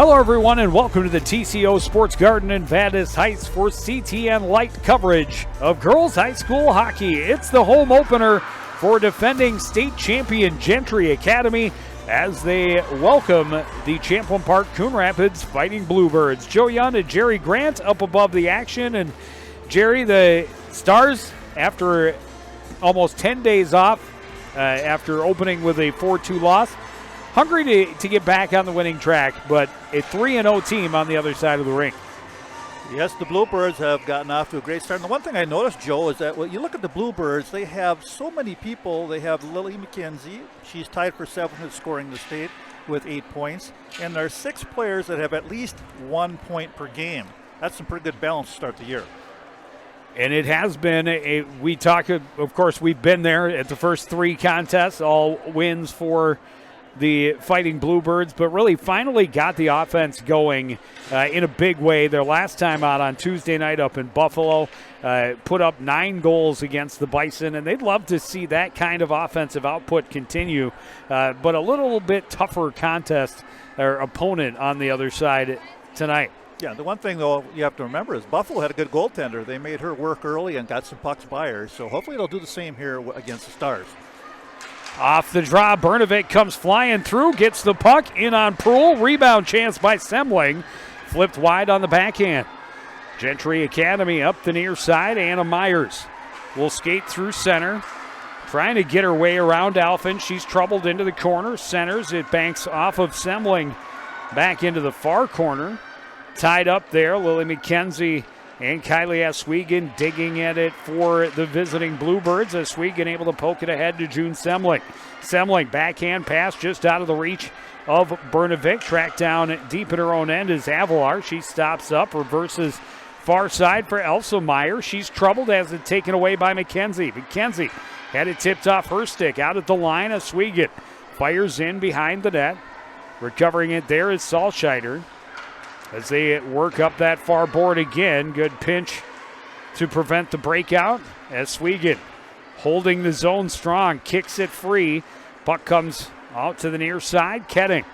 Hello everyone and welcome to the TCO Sports Garden in Vadis Heights for CTN Light coverage of girls high school hockey. It's the home opener for defending state champion Gentry Academy as they welcome the Champlin Park Coon Rapids Fighting Bluebirds. Joe Young and Jerry Grant up above the action. And Jerry, the Stars, after almost 10 days off, after opening with a 4-2 loss, hungry to get back on the winning track, but a 3-0 team on the other side of the rink. Yes, the Bluebirds have gotten off to a great start. And the one thing I noticed, Joe, is that when you look at the Bluebirds, they have so many people. They have Lily McKenzie. She's tied for 7th scoring the state with 8 points. And there are 6 players that have at least 1 point per game. That's some pretty good balance to start the year. And it has been we talk, of course, we've been there at the first 3 contests, all wins for the Fighting Bluebirds, but really finally got the offense going in a big way. Their last time out on Tuesday night up in Buffalo, put up 9 goals against the Bison, and they'd love to see that kind of offensive output continue, but a little bit tougher contest or opponent on the other side tonight. Yeah, the one thing, though, you have to remember is Buffalo had a good goaltender. They made her work early and got some pucks by her, so hopefully they'll do the same here against the Stars. Off the draw, Bernovic comes flying through, gets the puck in on Prohl. Rebound chance by Semling. Flipped wide on the backhand. Gentry Academy up the near side. Anna Myers will skate through center. Trying to get her way around Alphen. She's troubled into the corner. Centers. It banks off of Semling back into the far corner. Tied up there, Lily McKenzie and Kylie Oswegen digging at it for the visiting Bluebirds. Oswegen able to poke it ahead to June Semling. Semling, backhand pass just out of the reach of Bernovic. Tracked down deep in her own end is Avalar. She stops up, reverses far side for Elsa Meyer. She's troubled as it's taken away by McKenzie. McKenzie had it tipped off her stick out at the line. Oswegen fires in behind the net. Recovering it there is Salscheider. As they work up that far board again, good pinch to prevent the breakout. Oswegen holding the zone strong, kicks it free. Puck comes out to the near side. Ketting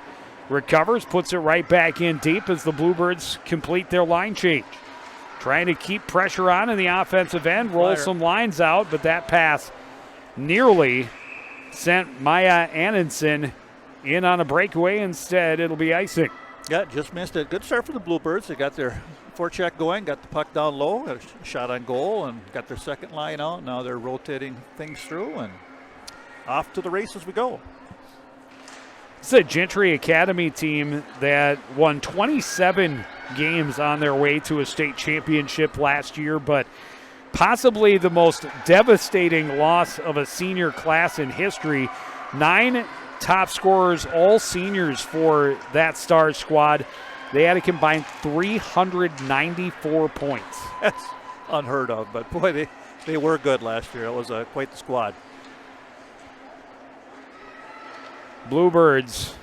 recovers, puts it right back in deep as the Bluebirds complete their line change. Trying to keep pressure on in the offensive end, roll some lines out, but that pass nearly sent Maya Annensen in on a breakaway. Instead, it'll be icing. Yeah, just missed it. Good start for the Bluebirds. They got their forecheck going, got the puck down low, got a shot on goal, and got their second line out. Now they're rotating things through, and off to the races we go. It's a Gentry Academy team that won 27 games on their way to a state championship last year, but possibly the most devastating loss of a senior class in history. 9 top scorers, all seniors for that Stars squad. They had a combined 394 points. That's unheard of, but boy, they were good last year. It was quite the squad. Bluebirds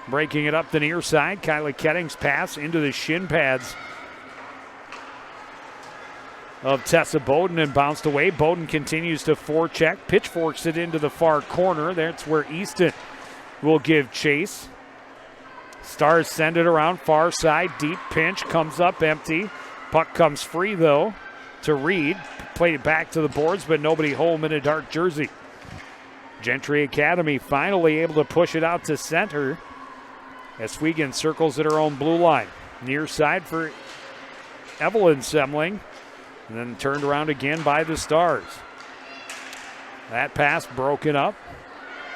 breaking it up the near side. Kylie Ketting's pass into the shin pads of Tessa Bowden and bounced away. Bowden continues to forecheck, pitchforks it into the far corner. That's where Easton will give chase. Stars send it around far side. Deep pinch comes up empty. Puck comes free though to Reed. Played it back to the boards, but nobody home in a dark jersey. Gentry Academy finally able to push it out to center. Oswegen circles at her own blue line. Near side for Evelyn Semling. And then turned around again by the Stars. That pass broken up.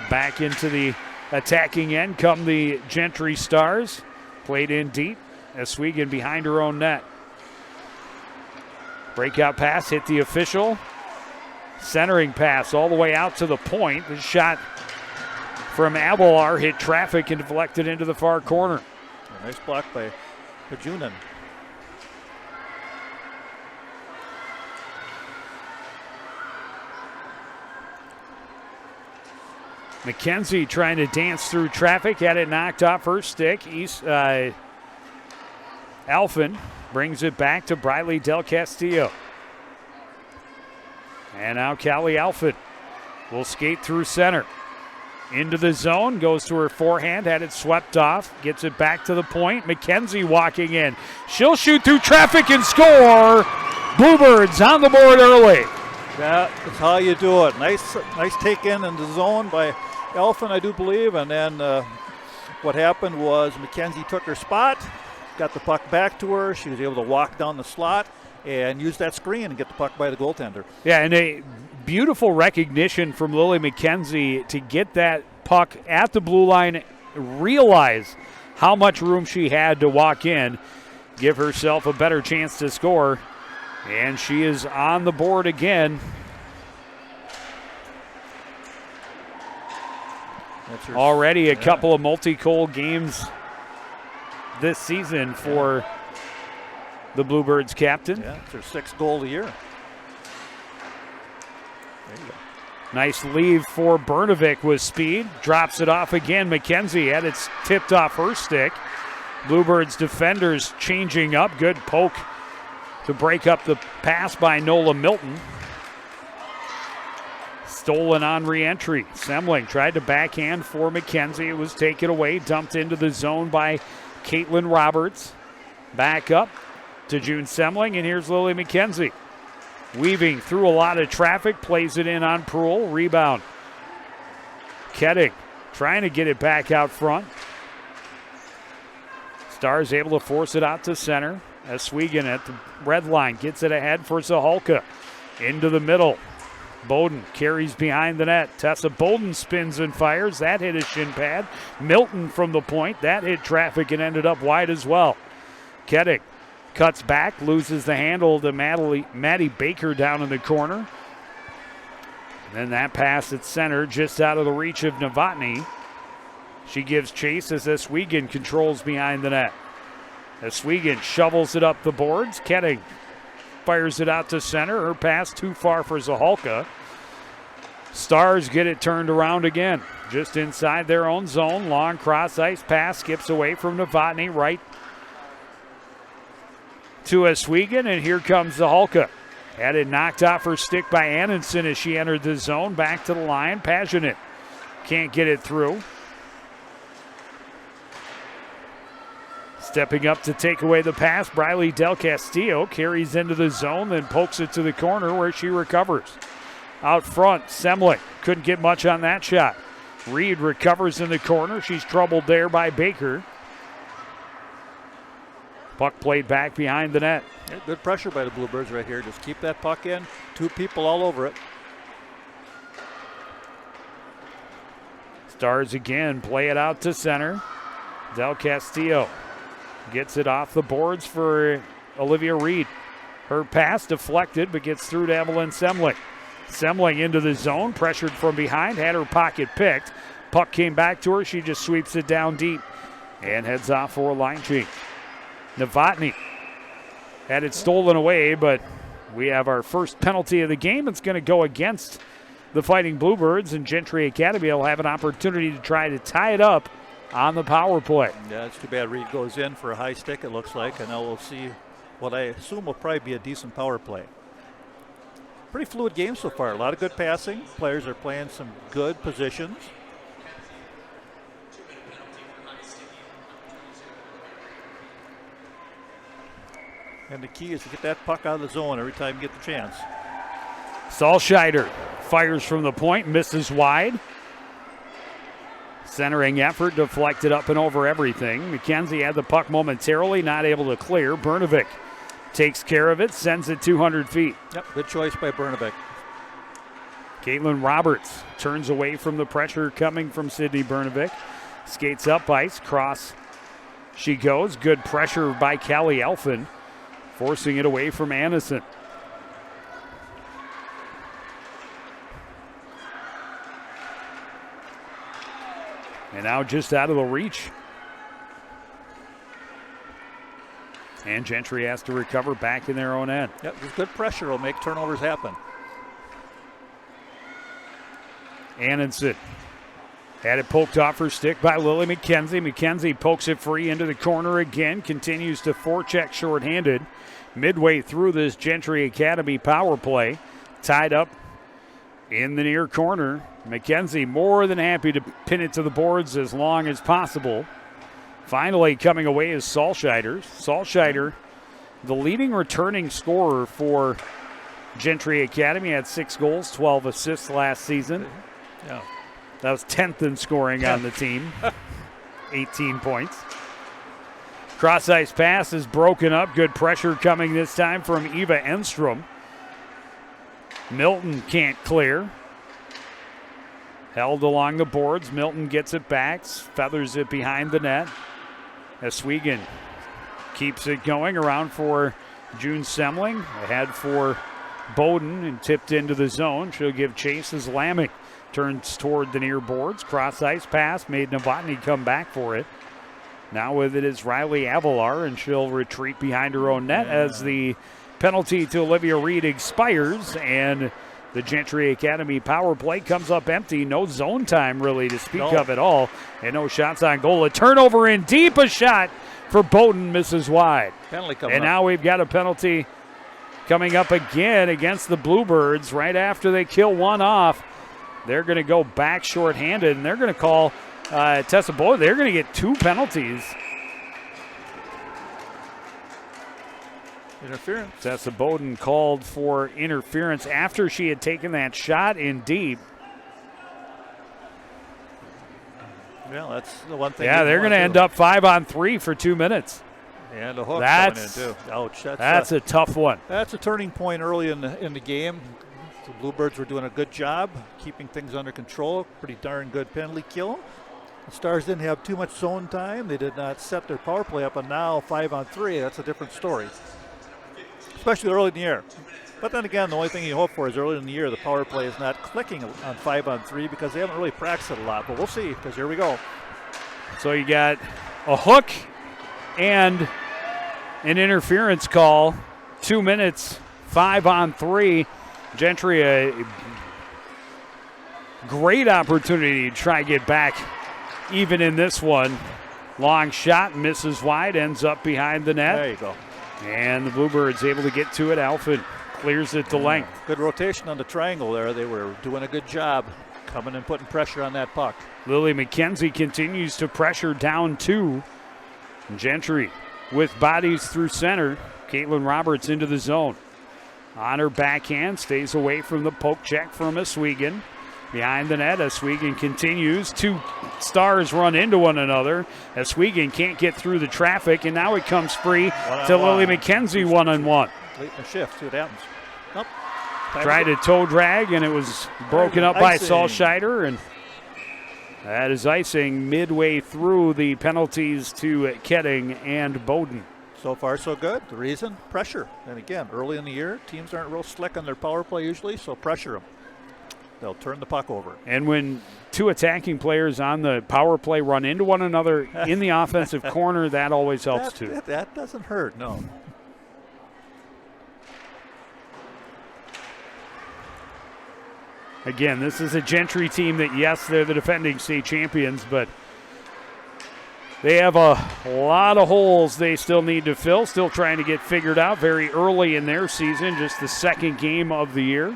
Back into the attacking end come the Gentry Stars. Played in deep. Oswegen behind her own net. Breakout pass hit the official. Centering pass all the way out to the point. The shot from Avalar hit traffic and deflected into the far corner. A nice block by Pajunen. McKenzie trying to dance through traffic, had it knocked off her stick. Alphen brings it back to Briley Del Castillo. And now Callie Alphen will skate through center. Into the zone, goes to her forehand, had it swept off, gets it back to the point. McKenzie walking in. She'll shoot through traffic and score. Bluebirds on the board early. That's how you do it. Nice take in the zone by Elfin, I do believe. And then what happened was McKenzie took her spot, got the puck back to her. She was able to walk down the slot and use that screen and get the puck by the goaltender. Yeah, and a beautiful recognition from Lily McKenzie to get that puck at the blue line, realize how much room she had to walk in, give herself a better chance to score. And she is on the board again. Already a couple of multi-goal games this season for the Bluebirds captain. Yeah, it's her 6th goal of the year. There you go. Nice leave for Bernovic with speed. Drops it off again. McKenzie had it tipped off her stick. Bluebirds defenders changing up. Good poke to break up the pass by Nola Milton. Stolen on re-entry. Semling tried to backhand for McKenzie. It was taken away. Dumped into the zone by Caitlin Roberts. Back up to June Semling, and here's Lily McKenzie. Weaving through a lot of traffic, plays it in on Proul. Rebound. Ketting trying to get it back out front. Stars able to force it out to center. Oswego at the red line gets it ahead for Zahalka. Into the middle. Bowden carries behind the net. Tessa Bowden spins and fires. That hit a shin pad. Milton from the point. That hit traffic and ended up wide as well. Ketting cuts back, loses the handle to Maddie Baker down in the corner. And then that pass at center, just out of the reach of Novotny. She gives chase as Oswego controls behind the net. Oswego shovels it up the boards. Ketting fires it out to center. Her pass too far for Zahalka. Stars get it turned around again. Just inside their own zone. Long cross ice pass skips away from Novotny right to Oswego, and here comes Zahalka. Had it knocked off her stick by Annenson as she entered the zone. Back to the line. Passionate can't get it through. Stepping up to take away the pass, Briley Del Castillo carries into the zone, then pokes it to the corner where she recovers. Out front, Semling couldn't get much on that shot. Reed recovers in the corner. She's troubled there by Baker. Puck played back behind the net. Yeah, good pressure by the Bluebirds right here. Just keep that puck in. 2 people all over it. Stars again play it out to center. Del Castillo gets it off the boards for Olivia Reed. Her pass deflected, but gets through to Evelyn Semling. Semling into the zone, pressured from behind, had her pocket picked. Puck came back to her. She just sweeps it down deep and heads off for a line change. Novotny had it stolen away, but we have our first penalty of the game. It's going to go against the Fighting Bluebirds, and Gentry Academy will have an opportunity to try to tie it up on the power play. Yeah, it's too bad Reed goes in for a high stick, it looks like, and now we'll see what I assume will probably be a decent power play. Pretty fluid game so far. A lot of good passing. Players are playing some good positions. And the key is to get that puck out of the zone every time you get the chance. Salscheider fires from the point, misses wide. Centering effort, deflected up and over everything. McKenzie had the puck momentarily, not able to clear. Bernovic takes care of it, sends it 200 feet. Yep, good choice by Bernovic. Caitlin Roberts turns away from the pressure coming from Sydney Bernovic. Skates up ice, cross she goes. Good pressure by Callie Elfin, forcing it away from Anderson. And now just out of the reach. And Gentry has to recover back in their own end. Yep, just good pressure will make turnovers happen. Annenson had it poked off her stick by Lily McKenzie. McKenzie pokes it free into the corner again. Continues to forecheck shorthanded. Midway through this Gentry Academy power play. Tied up in the near corner. McKenzie more than happy to pin it to the boards as long as possible. Finally coming away is Saltscheider. Saltscheider, the leading returning scorer for Gentry Academy, had 6 goals, 12 assists last season. Yeah. That was 10th in scoring on the team. 18 points. Cross-ice pass is broken up. Good pressure coming this time from Eva Enstrom. Milton can't clear. Held along the boards. Milton gets it back, feathers it behind the net. Oswego keeps it going around for June Semling. Ahead for Bowden and tipped into the zone. She'll give chase as Lammick turns toward the near boards. Cross-ice pass made Novotny come back for it. Now with it is Riley Avalar, and she'll retreat behind her own net as the penalty to Olivia Reed expires, and the Gentry Academy power play comes up empty. No zone time really to speak of at all, and no shots on goal. A turnover in deep, a shot for Bowden misses wide. Penalty coming and up. Now we've got a penalty coming up again against the Bluebirds right after they kill one off. They're going to go back shorthanded, and they're going to call Tessa Bowden. They're going to get 2 penalties. Interference. Tessa Bowden called for interference after she had taken that shot in deep. Well, that's the one thing. Yeah, they're going to end up 5-on-3 for 2 minutes. And a hook coming in too. Ouch. That's a tough one. That's a turning point early in the game. The Bluebirds were doing a good job keeping things under control. Pretty darn good penalty kill. The Stars didn't have too much zone time. They did not set their power play up, and now 5-on-3. That's a different story, especially early in the year. But then again, the only thing you hope for is early in the year the power play is not clicking on 5-on-3 because they haven't really practiced it a lot. But we'll see, because here we go. So you got a hook and an interference call. 2 minutes, 5-on-3. Gentry, a great opportunity to try to get back even in this one. Long shot, misses wide, ends up behind the net. There you go. And the Bluebirds able to get to it. Alfred clears it to length. Good rotation on the triangle there. They were doing a good job coming and putting pressure on that puck. Lily McKenzie continues to pressure down 2. Gentry with bodies through center. Caitlin Roberts into the zone. On her backhand, stays away from the poke check from Oswego. Behind the net, Oswego continues. 2 Stars run into one another. Oswego can't get through the traffic, and now it comes free to Lily McKenzie one-on-one. Late in the shift, see what happens. Nope. Tried to toe drag, and it was broken up by Saltscheider, and that is icing midway through the penalties to Ketting and Bowden. So far, so good. The reason? Pressure. And again, early in the year, teams aren't real slick on their power play usually, so pressure them. They'll turn the puck over. And when 2 attacking players on the power play run into one another in the offensive corner, that always helps too. That doesn't hurt, no. Again, this is a Gentry team that, yes, they're the defending state champions, but they have a lot of holes they still need to fill, still trying to get figured out very early in their season, just the 2nd game of the year.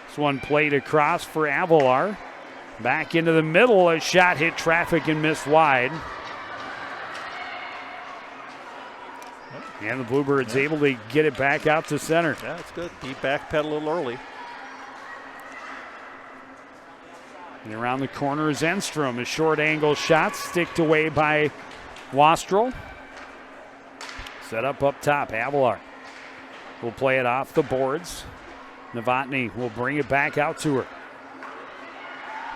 This one played across for Avalar. Back into the middle, a shot hit traffic and missed wide. And the Bluebirds able to get it back out to center. Yeah, that's good. Deep back pedal a little early. And around the corner is Enstrom. A short angle shot sticked away by Wastrel. Set up top. Avalar will play it off the boards. Novotny will bring it back out to her.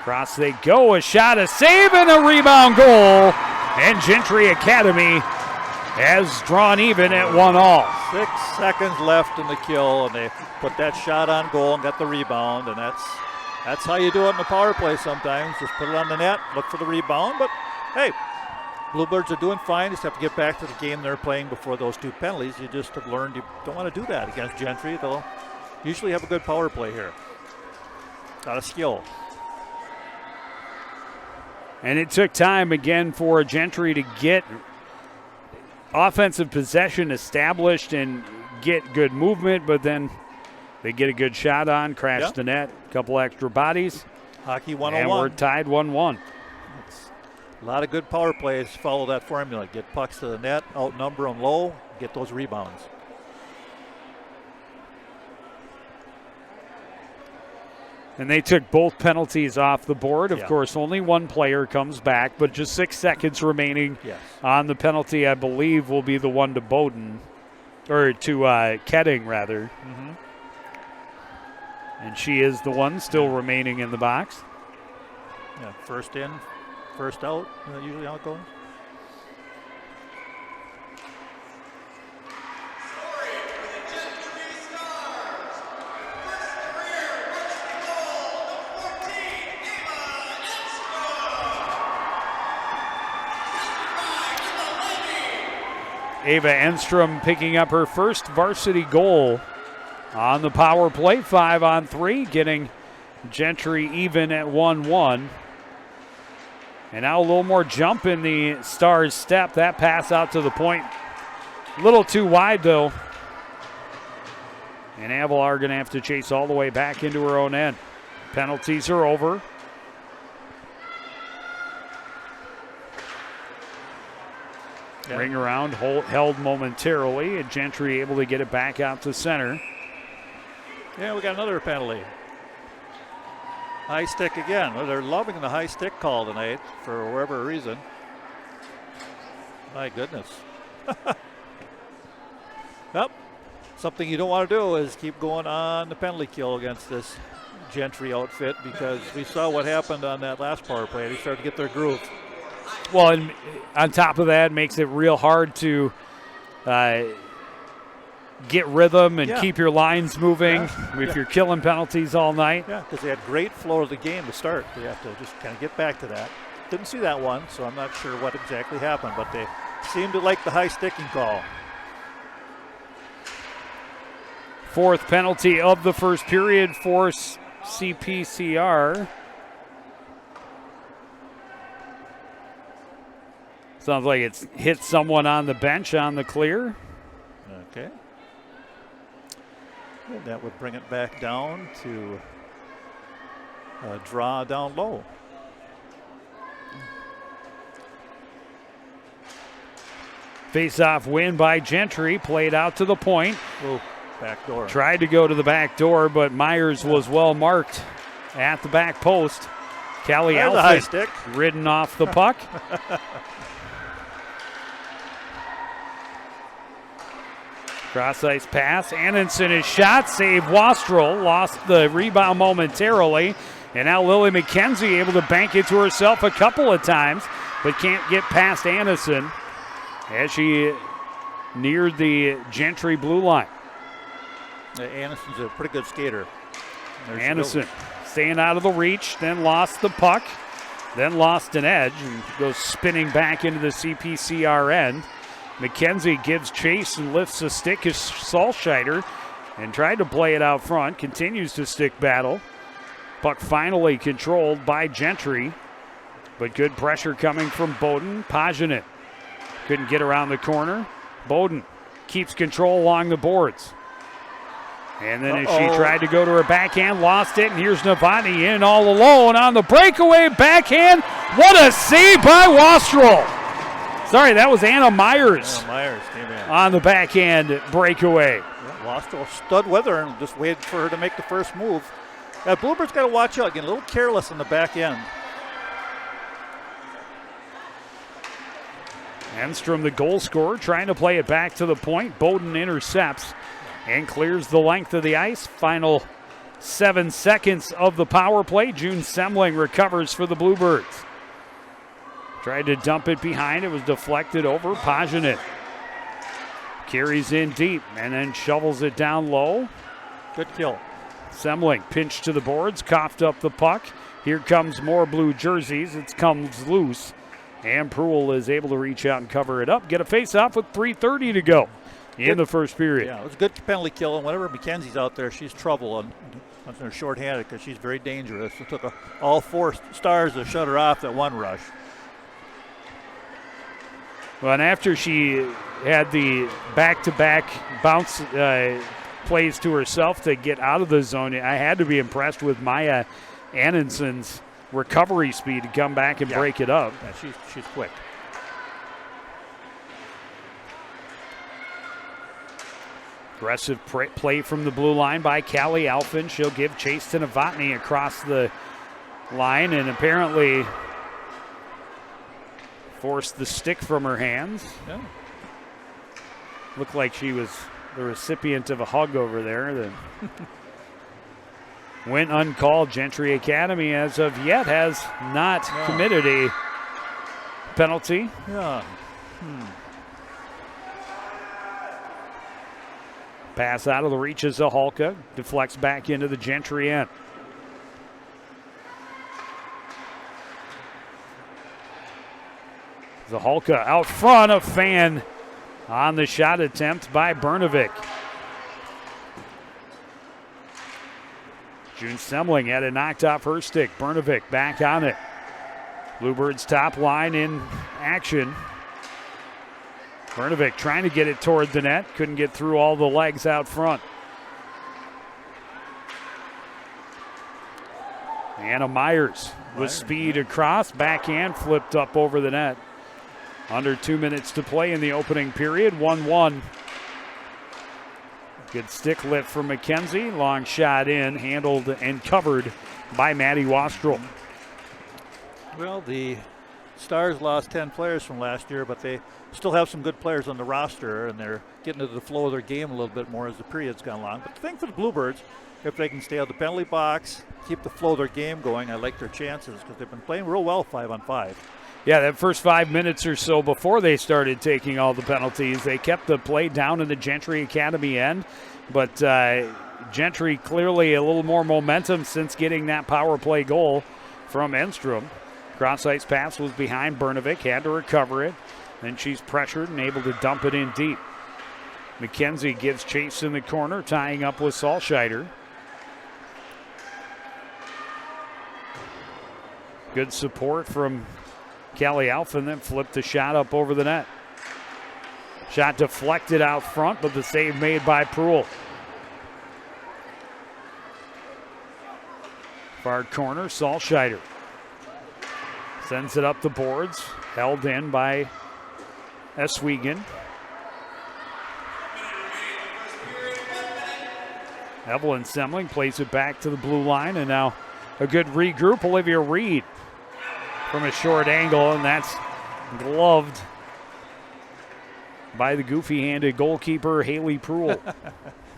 Cross they go. A shot, a save, and a rebound goal. And Gentry Academy has drawn even at 1-1. 6 seconds left in the kill, and they put that shot on goal and got the rebound, and that's how you do it in the power play sometimes. Just put it on the net, look for the rebound. But, hey, Bluebirds are doing fine. Just have to get back to the game they're playing before those 2 penalties. You just have learned you don't want to do that against Gentry. They'll usually have a good power play here. Got a skill. And it took time again for Gentry to get offensive possession established and get good movement, but then they get a good shot on, crash the net, a couple extra bodies. Hockey 101. And we're tied 1-1. A lot of good power plays follow that formula. Get pucks to the net, outnumber them low, get those rebounds. And they took both penalties off the board. Of course, only one player comes back, but just 6 seconds remaining on the penalty, I believe, will be the one to Bowden, or to Ketting, rather. Mm-hmm. And she is the one still remaining in the box. Yeah, first in, first out, usually how it goes. Ava Enstrom picking up her first varsity goal on the power play, 5-on-3, getting Gentry even at 1-1. And now a little more jump in the Stars' step. That pass out to the point, a little too wide though. And Avalar going to have to chase all the way back into her own end. Penalties are over. Ring around, held momentarily, and Gentry able to get it back out to center. Yeah, we got another penalty. High stick again. Well, they're loving the high stick call tonight for whatever reason. My goodness. Yep. Something you don't want to do is keep going on the penalty kill against this Gentry outfit, because we saw what happened on that last power play. They started to get their groove. Well, and on top of that, it makes it real hard to get rhythm and keep your lines moving if you're killing penalties all night. Yeah, because they had great flow of the game to start. They have to just kind of get back to that. Didn't see that one, so I'm not sure what exactly happened, but they seemed to like the high sticking call. Fourth penalty of the first period for CPCR. Sounds like it's hit someone on the bench on the clear. Okay. And that would bring it back down to a draw down low. Face-off win by Gentry, played out to the point. Ooh, back door. Tried to go to the back door, but Myers was well marked at the back post. Callie Alford ridden off the puck. Cross-ice pass. Annenson is shot. Save Wastrel. Lost the rebound momentarily. And now Lily McKenzie able to bank it to herself a couple of times, but can't get past Annenson as she neared the Gentry blue line. Annenson's a pretty good skater. Annenson staying out of the reach, then lost the puck, then lost an edge, and goes spinning back into the CPCR end. McKenzie gives chase and lifts a stick as Saltscheider and tried to play it out front. Continues to stick battle. Puck finally controlled by Gentry, but good pressure coming from Bowden. Pageant couldn't get around the corner. Bowden keeps control along the boards. And then as she tried to go to her backhand, lost it, and here's Novotny in all alone on the breakaway backhand. What a save by Wastrel! Sorry, that was Anna Myers. Anna Myers came in on the backhand breakaway. Yeah, Wastrel stood with her and just waited for her to make the first move. Bluebirds got to watch out, getting a little careless on the back end. Enstrom, the goal scorer, trying to play it back to the point. Bowden intercepts and clears the length of the ice. Final 7 seconds of the power play. June Semling recovers for the Bluebirds. Tried to dump it behind. It was deflected over. Pageant carries in deep and then shovels it down low. Good kill. Semling pinched to the boards, coughed up the puck. Here comes more blue jerseys. It comes loose. And Pruill is able to reach out and cover it up. Get a face-off with 3:30 to go in the first period. Yeah, it was a good penalty kill. And whenever McKenzie's out there, she's trouble on her shorthanded because she's very dangerous. It took all 4 Stars to shut her off that one rush. Well, and after she had the back-to-back bounce plays to herself to get out of the zone. I had to be impressed with Maya Annenson's recovery speed to come back and break it up. Yeah, she's quick. Aggressive play from the blue line by Callie Alphin. She'll give chase to Novotny across the line and apparently forced the stick from her hands. Yeah. Looked like she was the recipient of a hug over there that went uncalled. Gentry Academy, as of yet, has not committed a penalty. Yeah. Pass out of the reaches of Zahalka. Deflects back into the Gentry end. Zahalka out front, a fan on the shot attempt by Brnovic. June Semling had it knocked off her stick. Brnovic back on it. Bluebirds top line in action. Brnovic trying to get it toward the net. Couldn't get through all the legs out front. Anna Myers with speed across. Backhand flipped up over the net. Under 2 minutes to play in the opening period. 1-1. Good stick lift from McKenzie. Long shot in. Handled and covered by Maddie Wastrel. Well, the Stars lost 10 players from last year, but they still have some good players on the roster, and they're getting into the flow of their game a little bit more as the period's gone along. But the thing for the Bluebirds, if they can stay out of the penalty box, keep the flow of their game going, I like their chances because they've been playing real well 5-on-5. Yeah, that first 5 minutes or so before they started taking all the penalties, they kept the play down in the Gentry Academy end. But Gentry clearly a little more momentum since getting that power play goal from Enstrom. Cross-ice pass was behind Brnovic, had to recover it. Then she's pressured and able to dump it in deep. McKenzie gives chase in the corner, tying up with Saltscheider. Good support from Callie Alphin, then flipped the shot up over the net. Shot deflected out front, but the save made by Proul. Far corner, Saltscheider. Sends it up the boards, held in by Eswegen. Evelyn Semling plays it back to the blue line, and now a good regroup. Olivia Reed from a short angle, and that's gloved by the goofy-handed goalkeeper, Haley Proul.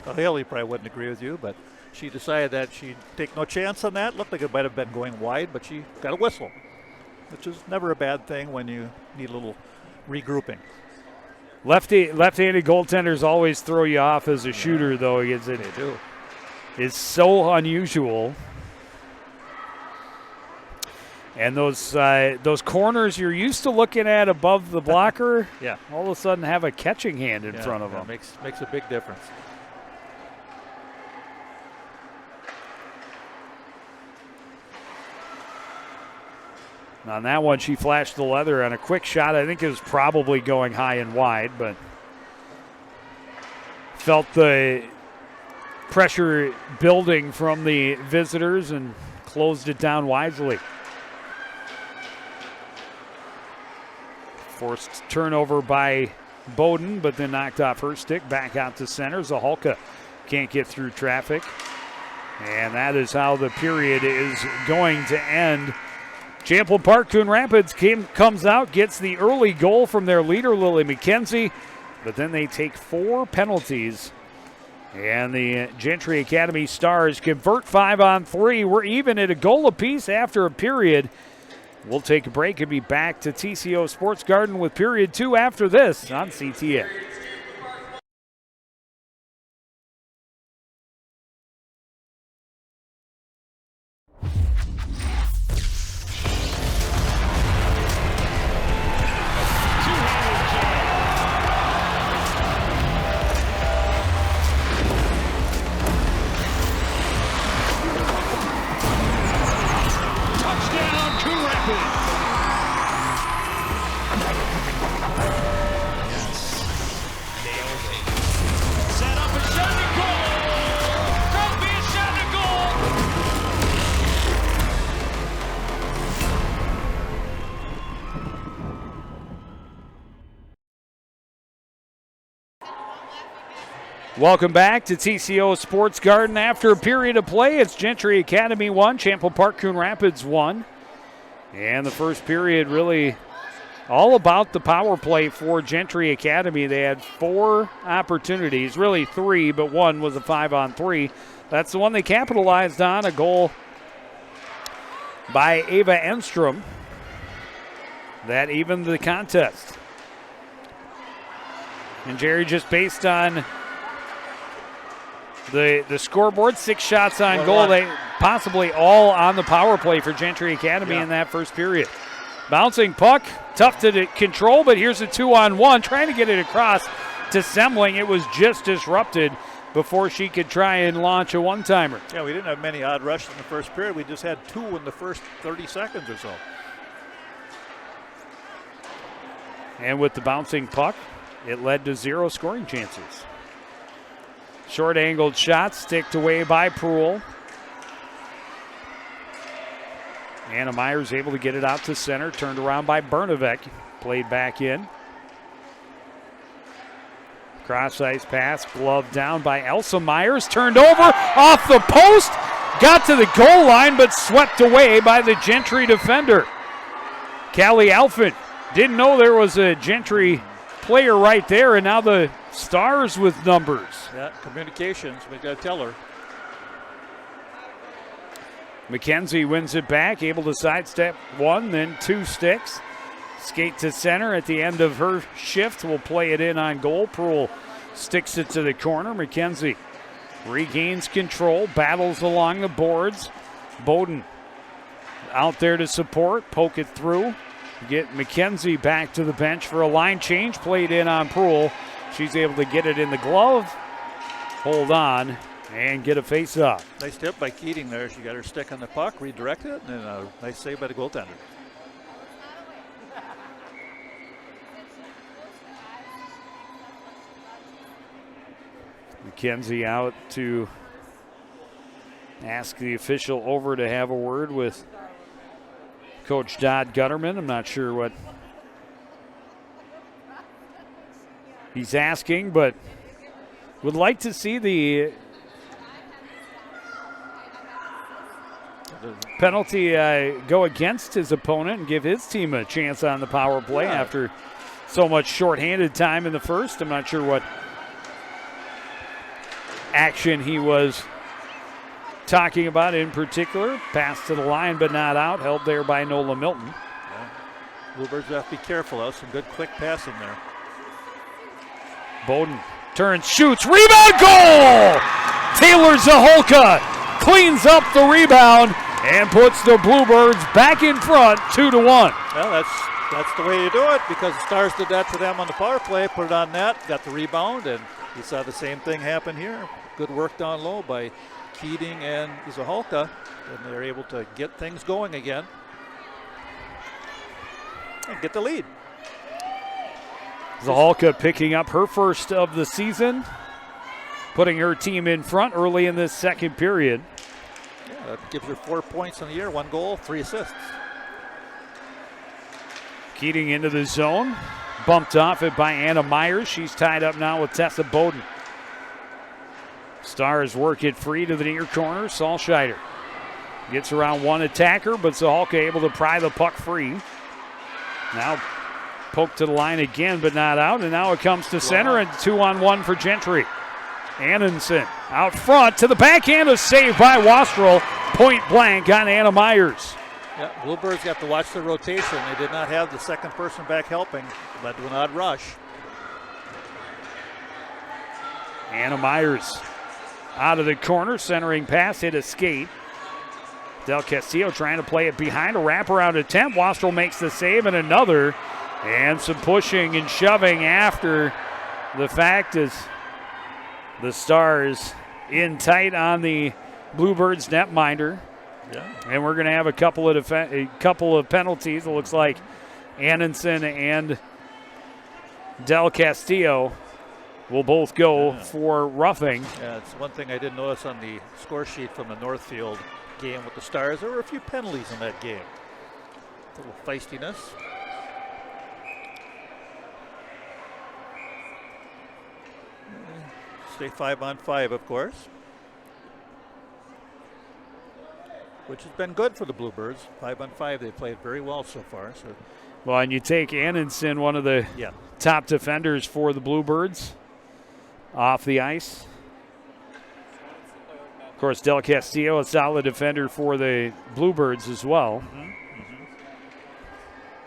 Well, Haley probably wouldn't agree with you, but she decided that she'd take no chance on that. Looked like it might have been going wide, but she got a whistle, which is never a bad thing when you need a little regrouping. Left-handed goaltenders always throw you off as a shooter, though. They do. It's so unusual. And those corners you're used to looking at above the blocker, all of a sudden have a catching hand in front of them. Makes a big difference. On that one, she flashed the leather on a quick shot. I think it was probably going high and wide, but felt the pressure building from the visitors and closed it down wisely. Forced turnover by Bowden, but then knocked off her stick. Back out to center. Zahalka can't get through traffic. And that is how the period is going to end. Champlin Park, Coon Rapids comes out, gets the early goal from their leader, Lily McKenzie, but then they take 4 penalties. And the Gentry Academy Stars convert 5-on-3. We're even at a goal apiece after a period. We'll take a break and be back to TCO Sports Garden with period 2 after this on CTN. Welcome back to TCO Sports Garden. After a period of play, it's Gentry Academy 1, Champlin Park Coon Rapids 1. And the first period really all about the power play for Gentry Academy. They had 4 opportunities, really 3, but one was a 5-on-3. That's the one they capitalized on, a goal by Ava Enstrom that evened the contest. And Jerry, just based on the scoreboard, 6 shots on goal. They possibly all on the power play for Gentry Academy in that first period. Bouncing puck, tough to control, but here's a 2-on-1, trying to get it across to Semling. It was just disrupted before she could try and launch a one-timer. Yeah, we didn't have many odd rushes in the first period. We just had 2 in the first 30 seconds or so. And with the bouncing puck, it led to 0 scoring chances. Short angled shot sticked away by Proul. Anna Myers able to get it out to center, turned around by Bernavec, played back in. Cross ice pass, gloved down by Elsa Myers, turned over off the post, got to the goal line but swept away by the Gentry defender. Callie Alfin didn't know there was a Gentry player right there, and now the Stars with numbers. Yeah, communications, we got to tell her. McKenzie wins it back, able to sidestep 1, then 2 sticks. Skate to center at the end of her shift. Will play it in on goal. Proul sticks it to the corner. McKenzie regains control, battles along the boards. Bowden out there to support, poke it through. Get McKenzie back to the bench for a line change. Played in on Proul. She's able to get it in the glove, hold on, and get a face-off. Nice tip by Keating there. She got her stick on the puck, redirected it, and a nice save by the goaltender. McKenzie out to ask the official over to have a word with Coach Dodd Gutterman. I'm not sure what he's asking, but would like to see the penalty go against his opponent and give his team a chance on the power play after so much shorthanded time in the first. I'm not sure what action he was talking about in particular. Pass to the line but not out, held there by Nola Milton. Yeah. Bluebirds have to be careful. That was some good quick passing there. Bowden turns, shoots, rebound, goal! Taylor Zaholka cleans up the rebound and puts the Bluebirds back in front, 2-1. Well, that's the way you do it, because the Stars did that to them on the power play, put it on net, got the rebound, and you saw the same thing happen here. Good work down low by Keating and Zaholka, and they're able to get things going again and get the lead. Zaholka picking up her first of the season, putting her team in front early in this second period. Yeah, that gives her 4 points in the year, 1 goal, 3 assists. Keating into the zone, bumped off it by Anna Myers. She's tied up now with Tessa Bowden. Stars work it free to the near corner. Salscheider gets around one attacker, but Zaholka able to pry the puck free. Now poked to the line again, but not out, and now it comes to center, and 2-on-1 for Gentry. Annenson out front to the backhand, a save by Wastrel. Point blank on Anna Myers. Yeah, Bluebirds got to watch the rotation. They did not have the second person back helping. Led to an odd rush. Anna Myers out of the corner, centering pass, hit a skate. Del Castillo trying to play it behind, a wraparound attempt. Wastrel makes the save, and another. And some pushing and shoving after the fact is the Stars in tight on the Bluebirds netminder. Yeah. And we're going to have a couple of penalties. It looks like Annenson and Del Castillo will both go for roughing. Yeah, it's one thing I didn't notice on the score sheet from the Northfield game with the Stars. There were a few penalties in that game. A little feistiness. stay 5-on-5, of course, which has been good for the Bluebirds. 5-on-5, they played very well so far. So, well, and you take Annenson, one of the top defenders for the Bluebirds, off the ice. Of course, Del Castillo, a solid defender for the Bluebirds as well.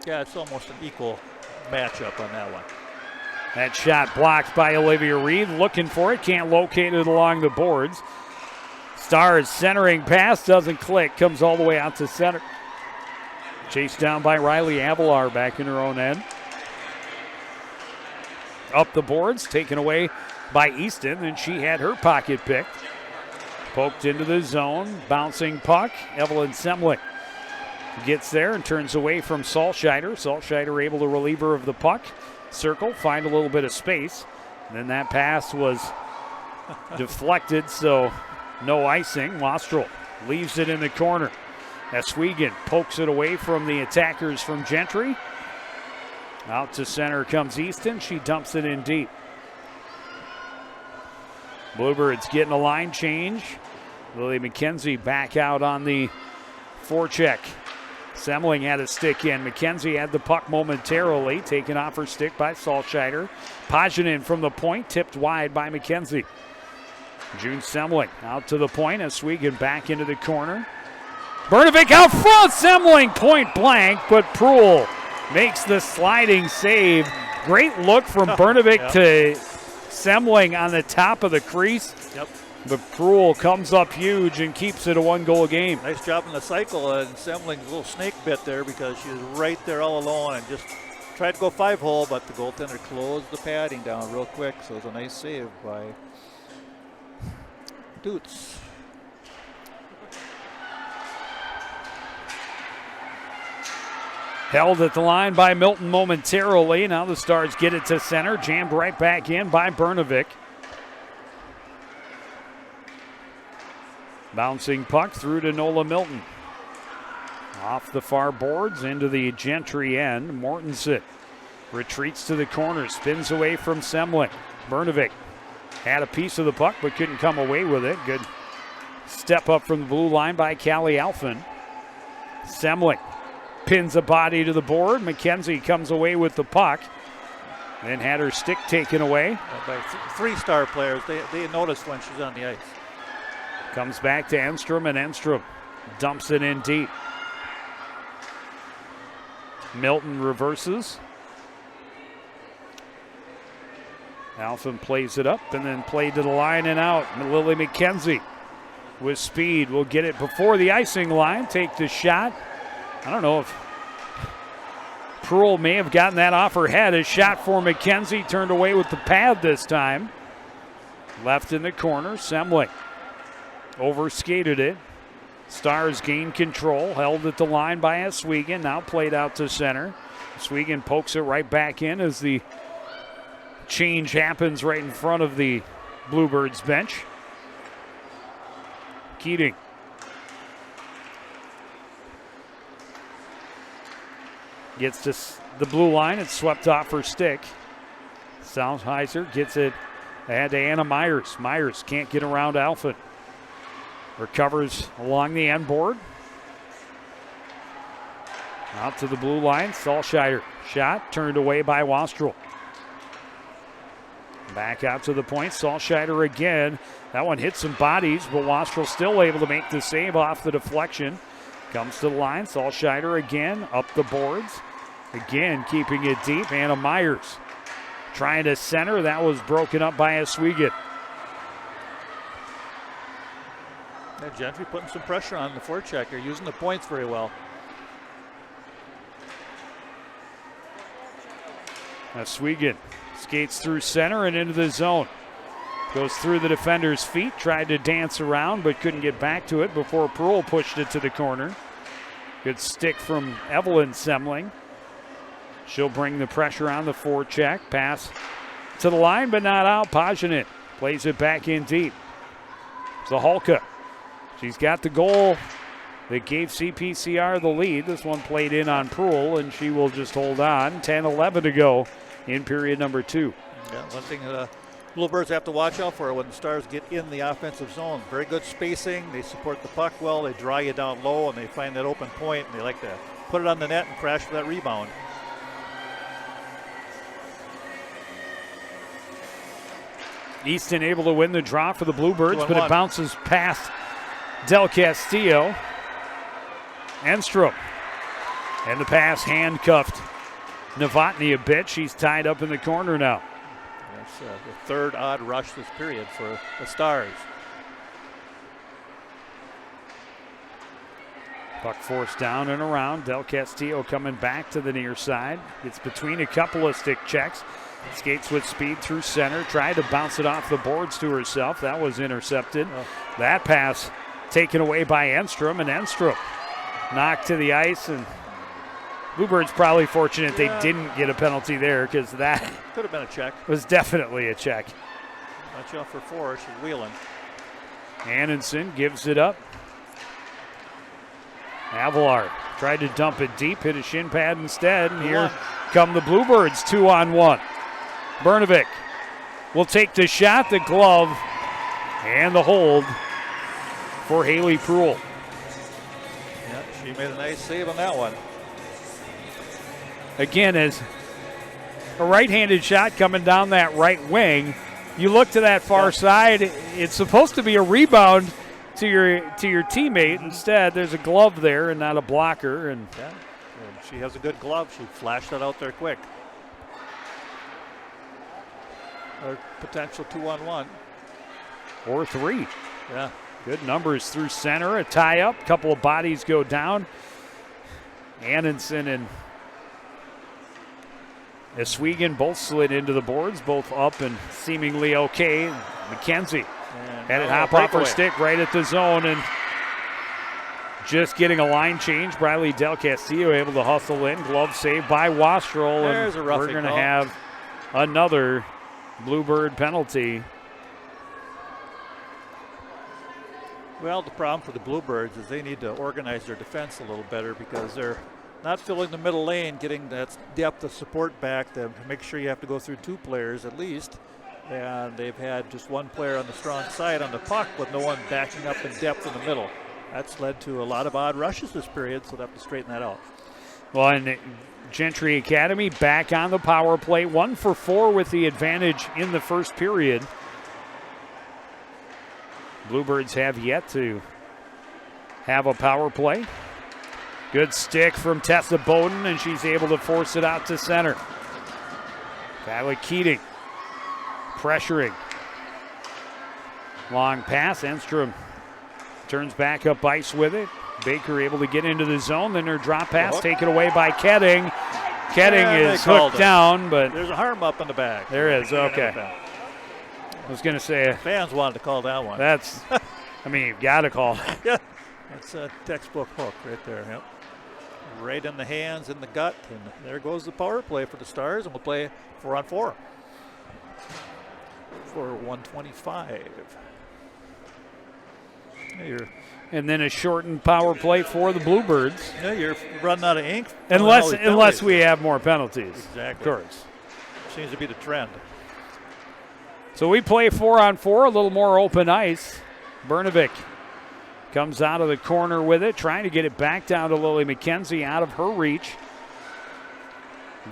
Yeah, it's almost an equal matchup on that one. That shot blocked by Olivia Reed. Looking for it, can't locate it along the boards. Stars centering pass, doesn't click, comes all the way out to center. Chased down by Riley Avalar back in her own end. Up the boards, taken away by Easton, and she had her pocket picked. Poked into the zone, bouncing puck. Evelyn Semling gets there and turns away from Saltscheider. Saltscheider able to relieve her of the puck. Circle, find a little bit of space. And then that pass was deflected, so no icing. Wastrel leaves it in the corner. Oswego pokes it away from the attackers from Gentry. Out to center comes Easton. She dumps it in deep. Bluebirds getting a line change. Lily McKenzie back out on the forecheck. Semling had a stick in. McKenzie had the puck momentarily, taken off her stick by Saltscheider. Pajinen from the point, tipped wide by McKenzie. June Semling out to the point. Oswego back into the corner. Bernovic out front. Semling point blank, but Proul makes the sliding save. Great look from Bernovic to Semling on the top of the crease. But Proul comes up huge and keeps it a one-goal game. Nice job in the cycle, and Semling's little snake bit there because she was right there all alone and just tried to go 5-hole, but the goaltender closed the padding down real quick, so it was a nice save by Dutz. Held at the line by Milton momentarily. Now the Stars get it to center, jammed right back in by Bernovic. Bouncing puck through to Nola Milton. Off the far boards into the Gentry end. Mortensen retreats to the corner, spins away from Semling. Bernovic had a piece of the puck but couldn't come away with it. Good step up from the blue line by Callie Alphen. Semling pins a body to the board. McKenzie comes away with the puck. Then had her stick taken away. By three-star players, they notice when she's on the ice. Comes back to Enstrom, and Enstrom dumps it in deep. Milton reverses. Alphen plays it up and then played to the line and out. Lily McKenzie with speed will get it before the icing line, take the shot. I don't know if Proul may have gotten that off her head. A shot for McKenzie, turned away with the pad this time. Left in the corner, Semling overskated it. Stars gain control, held at the line by Oswego, now played out to center. Oswego pokes it right back in as the change happens right in front of the Bluebirds bench. Keating gets to the blue line. It's swept off her stick. Saltheiser gets it ahead to Anna Myers. Myers can't get around Alphen. Recovers along the end board. Out to the blue line. Saltscheider shot turned away by Wastrel. Back out to the point. Saltscheider again. That one hit some bodies, but Wastrel still able to make the save off the deflection. Comes to the line. Saltscheider again up the boards. Again keeping it deep. Anna Myers trying to center. That was broken up by Oswego. Gentry putting some pressure on the forecheck. They're using the points very well. Oswego skates through center and into the zone. Goes through the defender's feet, tried to dance around but couldn't get back to it before Proul pushed it to the corner. Good stick from Evelyn Semling. She'll bring the pressure on the forecheck. Pass to the line but not out. Pajinen plays it back in deep. Zahalka. She's got the goal that gave CPCR the lead. This one played in on Proul, and she will just hold on. 10-11 to go in period number 2. Yeah, one thing Bluebirds have to watch out for it when the Stars get in the offensive zone. Very good spacing. They support the puck well. They draw you down low, and they find that open point, and they like to put it on the net and crash for that rebound. Easton able to win the draw for the Bluebirds, but 2-on-1. it bounces past Del Castillo. Enstrom. And the pass handcuffed Novotny a bit. She's tied up in the corner now. That's the third odd rush this period for the Stars. Puck forced down and around. Del Castillo coming back to the near side. It's between a couple of stick checks. Skates with speed through center. Tried to bounce it off the boards to herself. That was intercepted. That pass taken away by Enstrom, and Enstrom knocked to the ice. And Bluebirds probably fortunate they didn't get a penalty there, because that could have been a check. Was definitely a check. Watch out for 4. She's wheeling. Annenson gives it up. Avalar tried to dump it deep, hit a shin pad instead, and here come the Bluebirds 2-on-1. Bernovic will take the shot, the glove, and the hold for Haley Pruill. Yeah, she made a nice save on that one. Again, as a right-handed shot coming down that right wing, you look to that far side, it's supposed to be a rebound to your teammate. Instead, there's a glove there and not a blocker. And she has a good glove. She flashed that out there quick. A potential 2-on-1. Or 3. Yeah. Good numbers through center. A tie-up. Couple of bodies go down. Annenson and Oswego both slid into the boards, both up and seemingly okay. McKenzie had it hop off her stick right at the zone, and just getting a line change. Briley Del Castillo able to hustle in. Glove saved by Wastrel. There's a roughing we're going to call. have another Bluebird penalty. Well, the problem for the Bluebirds is they need to organize their defense a little better, because they're not filling the middle lane, getting that depth of support back to make sure you have to go through 2 players at least. And they've had just 1 player on the strong side on the puck with no one backing up in depth in the middle. That's led to a lot of odd rushes this period, so they have to straighten that out. Well, and Gentry Academy back on the power play. 1 for 4 with the advantage in the first period. Bluebirds have yet to have a power play. Good stick from Tessa Bowden, and she's able to force it out to center. Kyla Keating pressuring. Long pass. Enstrom turns back up ice with it. Baker able to get into the zone. Then her drop pass taken away by Ketting. Ketting is hooked down, but there's a harm up in the back. There is, okay. I was going to say. Fans wanted to call that one. That's, I mean, you've got to call. Yeah, that's a textbook hook right there. Yep. Right in the hands, in the gut, and there goes the power play for the Stars, and we'll play 4-on-4 for 125. And then a shortened power play for the Bluebirds. Yeah, you're running out of ink. Unless we have more penalties. Exactly. Of course. Seems to be the trend. So we play 4-on-4, a little more open ice. Bernovic comes out of the corner with it, trying to get it back down to Lily McKenzie, out of her reach.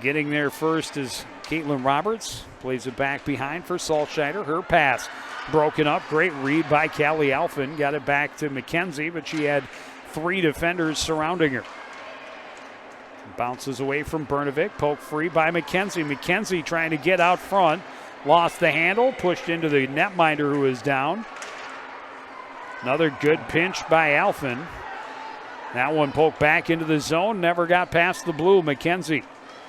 Getting there first is Caitlin Roberts. Plays it back behind for Saltscheider. Her pass broken up. Great read by Callie Alphin. Got it back to McKenzie, but she had 3 defenders surrounding her. Bounces away from Bernovic. Poke free by McKenzie. McKenzie trying to get out front. Lost the handle. Pushed into the netminder, who is down. Another good pinch by Alphin. That one poked back into the zone. Never got past the blue. McKenzie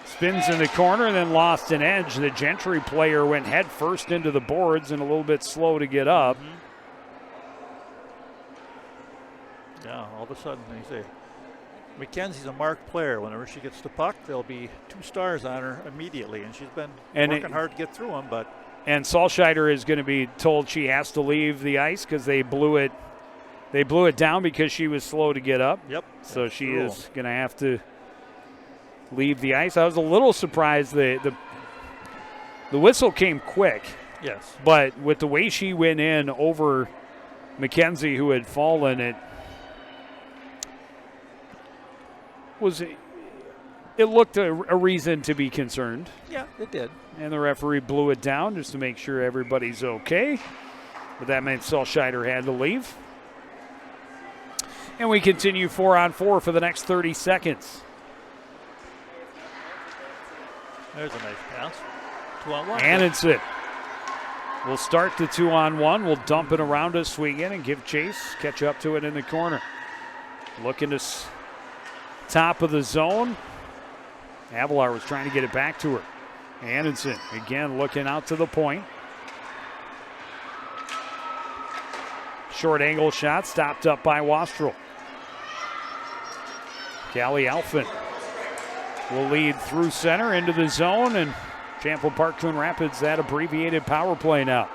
spins in the corner and then lost an edge. The Gentry player went head first into the boards and a little bit slow to get up. Yeah, all of a sudden they say McKenzie's a marked player. Whenever she gets the puck, there'll be 2 stars on her immediately, and she's been working hard to get through them. And Saltscheider is going to be told she has to leave the ice because they blew it. They blew it down because she was slow to get up. Yep. So she is going to have to leave the ice. I was a little surprised the whistle came quick. Yes. But with the way she went in over McKenzie, who had fallen, it looked a reason to be concerned. Yeah, it did. And the referee blew it down just to make sure everybody's okay. But that meant Solscheider had to leave. And we continue 4-on-4 for the next 30 seconds. There's a nice pass. 2-on-1. Anenson will start the 2-on-1. We'll dump it around to Swegan and give chase. Catch up to it in the corner. Looking to top of the zone. Avalar was trying to get it back to her. Anenson again looking out to the point. Short angle shot stopped up by Wastrel. Callie Alphin will lead through center into the zone, and Champlin Park Coon Rapids that abbreviated power play now.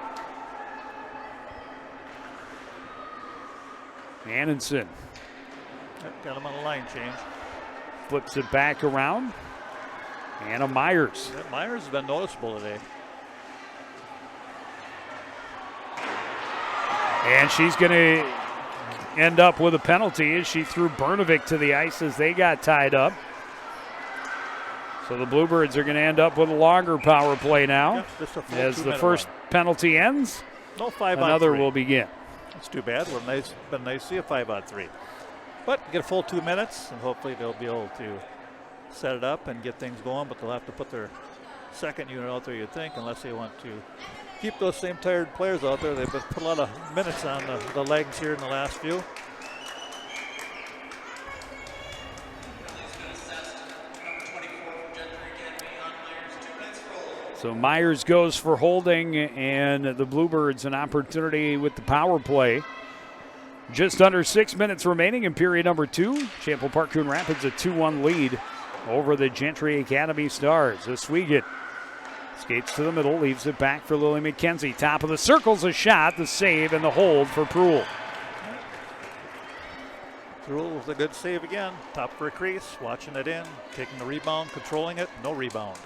Anenson got him on the line change. Flips it back around. Anna Myers. Yeah, Myers has been noticeable today. And she's going to end up with a penalty as she threw Bernovic to the ice as they got tied up. So the Bluebirds are going to end up with a longer power play now. Yeah, as the first penalty ends, no 5-on-3. Another will begin. It's too bad. It would have been nice to see a 5-on-3. But get a full 2 minutes, and hopefully they'll be able to set it up and get things going. But they'll have to put their second unit out there, you'd think, unless they want to keep those same tired players out there. They've put a lot of minutes on the legs here in the last few. So Myers goes for holding, and the Bluebirds an opportunity with the power play. Just under 6 minutes remaining in period number 2. Champlin Park Coon Rapids a 2-1 lead over the Gentry Academy Stars. Oswego skates to the middle, leaves it back for Lily McKenzie. Top of the circle's a shot, the save, and the hold for Proul. Proul with a good save again. Top for a crease, watching it in, taking the rebound, controlling it, no rebound.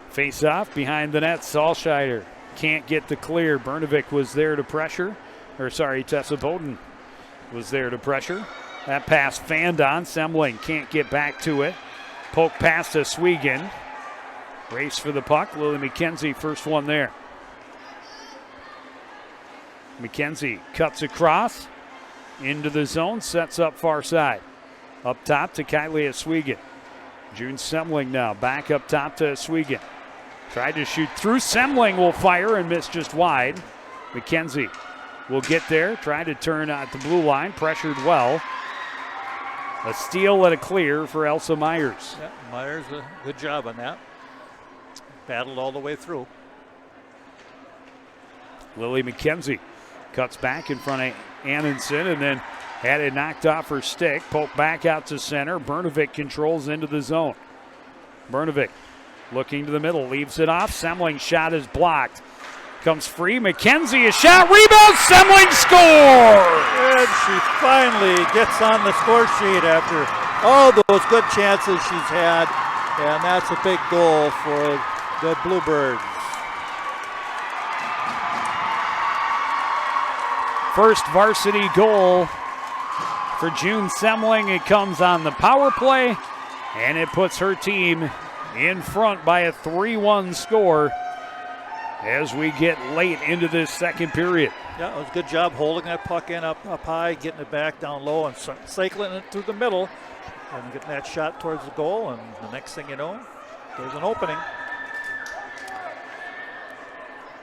Face off behind the net, Solscheider can't get the clear. Bernovic was there to pressure. Tessa Bowden was there to pressure. That pass fanned on. Semling can't get back to it. Poke past to Swegan. Race for the puck. Lily McKenzie, first one there. McKenzie cuts across into the zone, sets up far side. Up top to Kylie Swegan. June Semling now back up top to Swegan. Tried to shoot through. Semling will fire and miss just wide. McKenzie will get there. Try to turn at the blue line. Pressured well. A steal and a clear for Elsa Myers. Yeah, Myers, a good job on that. Battled all the way through. Lily McKenzie cuts back in front of Anenson and then had it knocked off her stick. Poke back out to center. Bernovic controls into the zone. Bernovic looking to the middle, leaves it off. Semling's shot is blocked. Comes free. McKenzie, a shot, rebound. Semling scores! And she finally gets on the score sheet after all those good chances she's had. And that's a big goal for the Bluebirds. First varsity goal for June Semling. It comes on the power play, and it puts her team in front by a 3-1 score as we get late into this second period. Yeah, it was a good job holding that puck in up high, getting it back down low, and cycling it through the middle, and getting that shot towards the goal, and the next thing you know, there's an opening.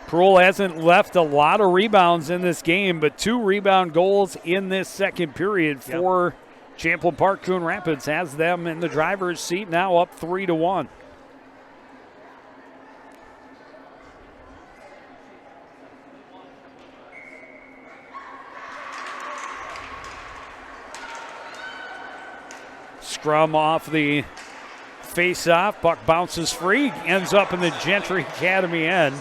Proul hasn't left a lot of rebounds in this game, but 2 rebound goals in this second period for Champlin Park Coon Rapids. Has them in the driver's seat now, up 3-1. Scrum off the face-off. Puck bounces free, ends up in the Gentry Academy end.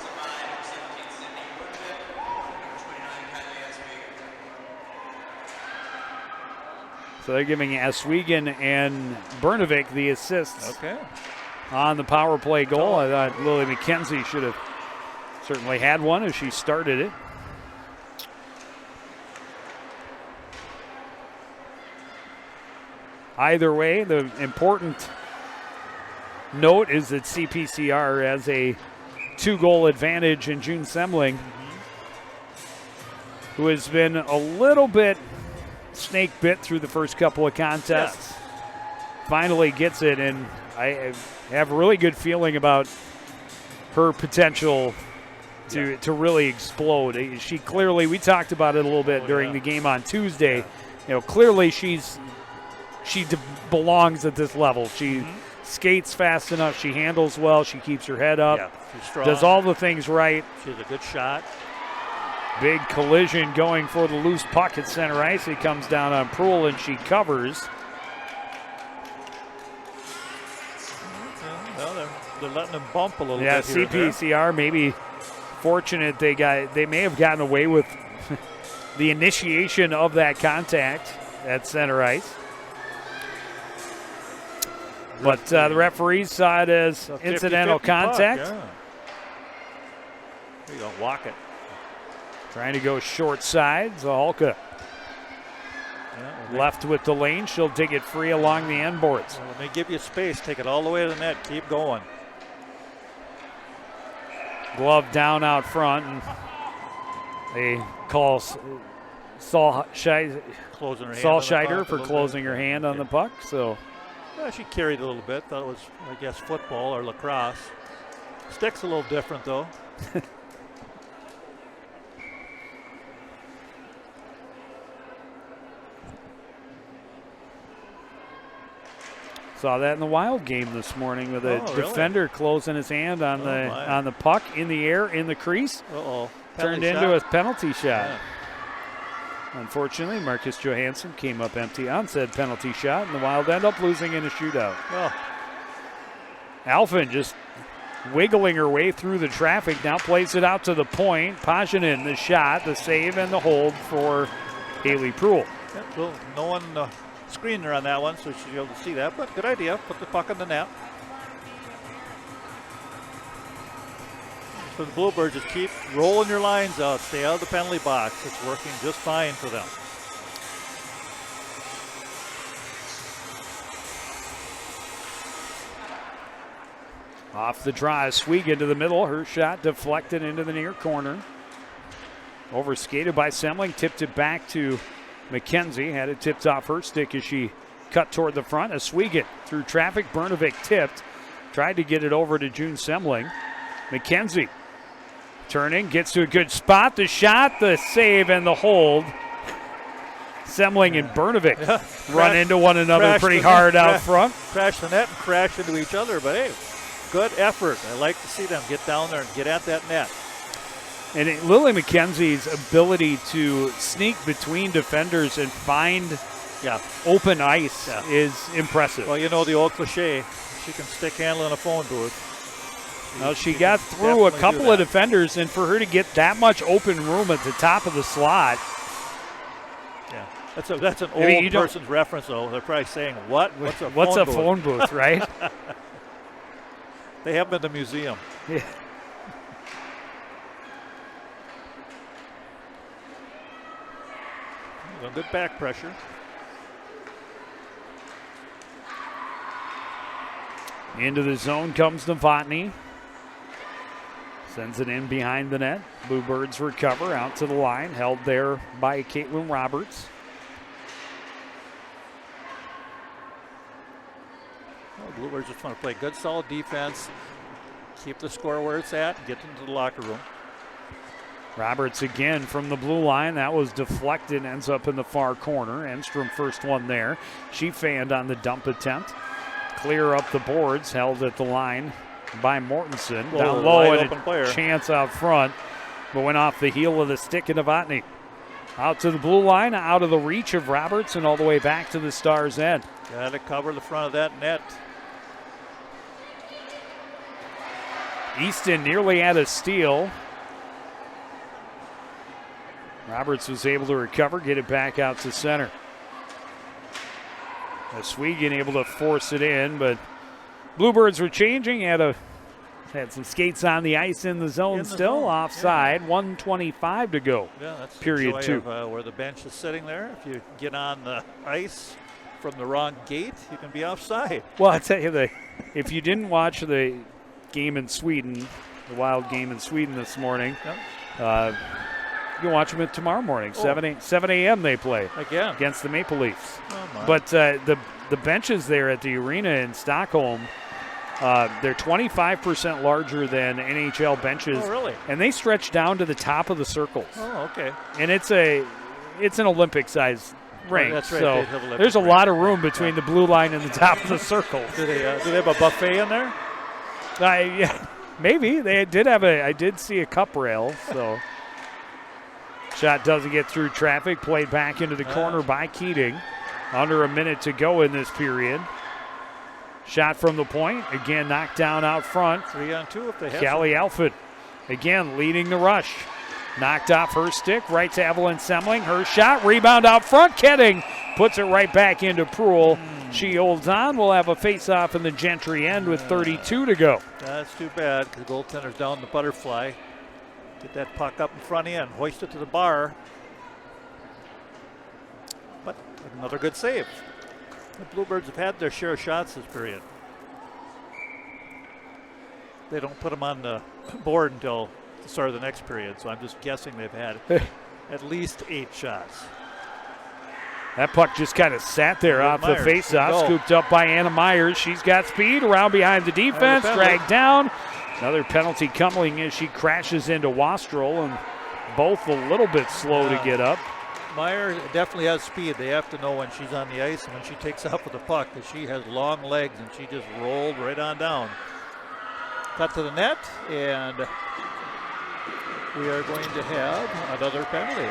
So they're giving Oswego and Bernovic the assists on the power play goal. I thought Lily McKenzie should have certainly had one as she started it. Either way, the important note is that CPCR has a 2-goal advantage in June Semling, who has been a little bit snake bit through the first couple of contests. Finally gets it, and I have a really good feeling about her potential to really explode. She clearly, we talked about it a little bit during the game on Tuesday. You know, clearly she belongs at this level. She skates fast enough. She handles well. She keeps her head up. Yeah, she's strong. Does all the things right. She has a good shot. Big collision going for the loose puck at center ice. It comes down on Proul, and she covers. Well, they're letting them bump a little bit. Yeah, CPCR maybe fortunate they may have gotten away with the initiation of that contact at center ice. But the referees saw it as incidental contact. Puck, There you go, walk it. Trying to go short side, Zahalka. Left with the lane, she'll dig it free along the end boards. Well, when they give you space, take it all the way to the net, keep going. Glove down out front, and they call Saul Scheider for closing her hand on the puck. So she carried a little bit. Thought it was, I guess, football or lacrosse. Stick's a little different, though. Saw that in the Wild game this morning with a defender closing his hand on the puck in the air in the crease. Turned into a penalty shot. Yeah. Unfortunately, Marcus Johansson came up empty on said penalty shot, and the Wild end up losing in a shootout. Alphin just wiggling her way through the traffic, now plays it out to the point. Pajinin, the shot, the save, and the hold for Haley Proul. Yeah, well, no one screened her on that one, so she'll be able to see that, but good idea. Put the puck in the net. So the Bluebirds just keep rolling your lines out. Stay out of the penalty box. It's working just fine for them. Off the draw, Swig into the middle. Her shot deflected into the near corner. Overskated by Semling. Tipped it back to McKenzie. Had it tipped off her stick as she cut toward the front. Oswego through traffic. Bernovic tipped. Tried to get it over to June Semling. McKenzie turning, gets to a good spot. The shot, the save, and the hold. Semling and Bernovic run into one another pretty hard out front. Crash the net and crash into each other, but hey, good effort. I like to see them get down there and get at that net. And Lily McKenzie's ability to sneak between defenders and find open ice is impressive. Well, you know the old cliche, she can stick handle in a phone booth. Well, she got through a couple of defenders, and for her to get that much open room at the top of the slot. Yeah, that's an old person's reference, though. They're probably saying, what? What's a phone booth, right? They have been at the museum. Yeah. Good back pressure. Into the zone comes Novotny. Sends it in behind the net. Bluebirds recover out to the line. Held there by Caitlin Roberts. Well, Bluebirds just want to play good, solid defense. Keep the score where it's at. Get into the locker room. Roberts again from the blue line. That was deflected. Ends up in the far corner. Enstrom first one there. She fanned on the dump attempt. Clear up the boards. Held at the line by Mortensen. Down low and a chance out front, but went off the heel of the stick of Novotny. Out to the blue line, out of the reach of Roberts, and all the way back to the Stars' end. Got to cover the front of that net. Easton nearly had a steal. Roberts was able to recover, get it back out to center. Oswego able to force it in, but Bluebirds were changing. Had some skates on the ice in the zone still. Offside, 1:25 to go. Yeah, that's period the two. joy of, where the bench is sitting there. If you get on the ice from the wrong gate, you can be offside. Well, I tell you, if you didn't watch the game in Sweden, the Wild game in Sweden this morning, you can watch them tomorrow morning. 7 a.m. they play again against the Maple Leafs. Oh, but the benches there at the arena in Stockholm, they're 25% larger than NHL benches. Oh, really? And they stretch down to the top of the circles. Oh, okay. And it's an Olympic-sized rink. That's right. So there's a lot of room between the blue line and the top of the circle. Do they have a buffet in there? Yeah, maybe. They did have I did see a cup rail, so. Shot doesn't get through traffic. Played back into the corner by Keating. Under a minute to go in this period. Shot from the point. Again, knocked down out front. 3-on-2 if they have. Callie Alford again leading the rush. Knocked off her stick. Right to Evelyn Semling. Her shot. Rebound out front. Ketting puts it right back into Proul. She holds on. We'll have a face-off in the Gentry end with 32 to go. That's too bad because the goaltender's down the butterfly. Get that puck up in front end, hoist it to the bar. But another good save. The Bluebirds have had their share of shots this period. They don't put them on the board until the start of the next period, so I'm just guessing they've had at least 8 shots. That puck just kind of sat there off the face-off, scooped up by Anna Myers. She's got speed around behind the defense, dragged down. Another penalty coming as she crashes into Wastrel, and both a little bit slow to get up. Meyer definitely has speed. They have to know when she's on the ice and when she takes off with the puck that she has long legs, and she just rolled right on down. Cut to the net, and we are going to have another penalty,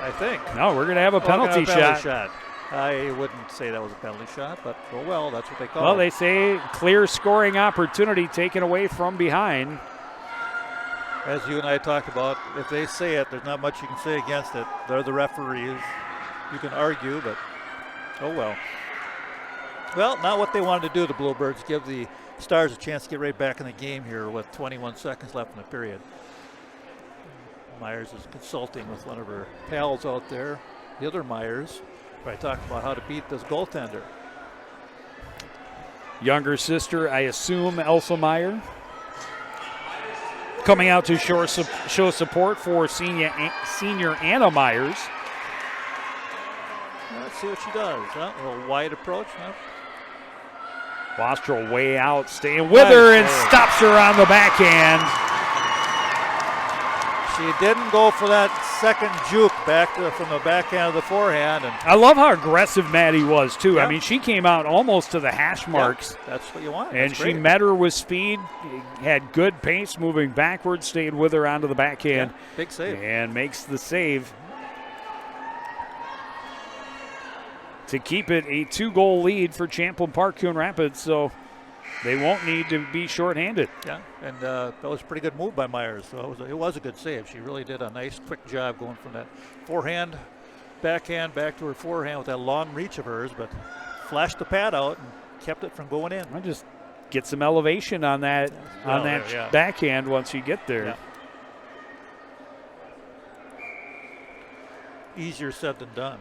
I think. No, we're going to have a penalty shot. I wouldn't say that was a penalty shot, but oh well, that's what they call it. Well, they say clear scoring opportunity taken away from behind. As you and I talked about, if they say it, there's not much you can say against it. They're the referees. You can argue, but oh well. Well, not what they wanted to do, the Bluebirds. Give the Stars a chance to get right back in the game here with 21 seconds left in the period. Myers is consulting with one of her pals out there, the other Myers. I talked about how to beat this goaltender. Younger sister, I assume, Elsa Meyer. Coming out to show support for senior Anna Myers. Let's see what she does. A little wide approach. Wastrel way out, staying with her and stops her on the backhand. She didn't go for that second juke back from the backhand of the forehand. And I love how aggressive Maddie was, too. Yeah. I mean, she came out almost to the hash marks. Yeah, that's what you want. And she met her with speed, had good pace moving backwards, stayed with her onto the backhand. Yeah, big save. And makes the save to keep it a 2-goal lead for Champlin Park Coon Rapids. So they won't need to be shorthanded. Yeah, and that was a pretty good move by Myers. So it was a good save. She really did a nice, quick job going from that forehand, backhand, back to her forehand with that long reach of hers, but flashed the pad out and kept it from going in. I just get some elevation on that backhand once you get there. Yeah. Easier said than done.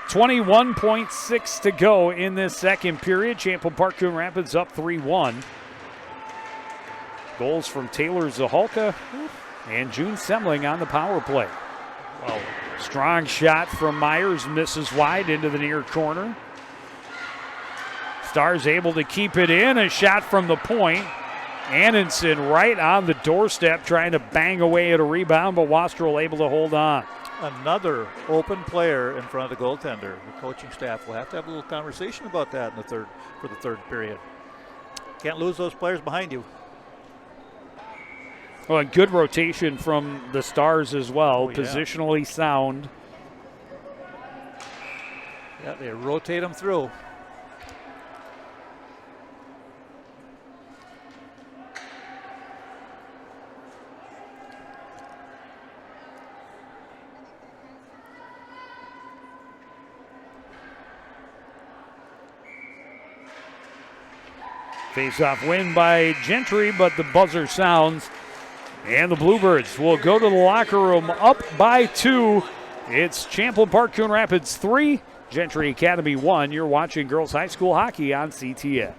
21.6 to go in this second period. Champlin Park Coon Rapids up 3-1. Goals from Taylor Zahalka and June Semling on the power play. Wow. Strong shot from Myers, misses wide into the near corner. Stars able to keep it in. A shot from the point. Annenson right on the doorstep trying to bang away at a rebound, but Wastrel able to hold on. Another open player in front of the goaltender. The coaching staff will have to have a little conversation about that for the third period. Can't lose those players behind you. Well, and good rotation from the Stars as well. Oh, yeah. Positionally sound. Yeah, they rotate them through. Face-off win by Gentry, but the buzzer sounds. And the Bluebirds will go to the locker room up by 2. It's Champlin Park Coon Rapids 3, Gentry Academy 1. You're watching girls high school hockey on CTN.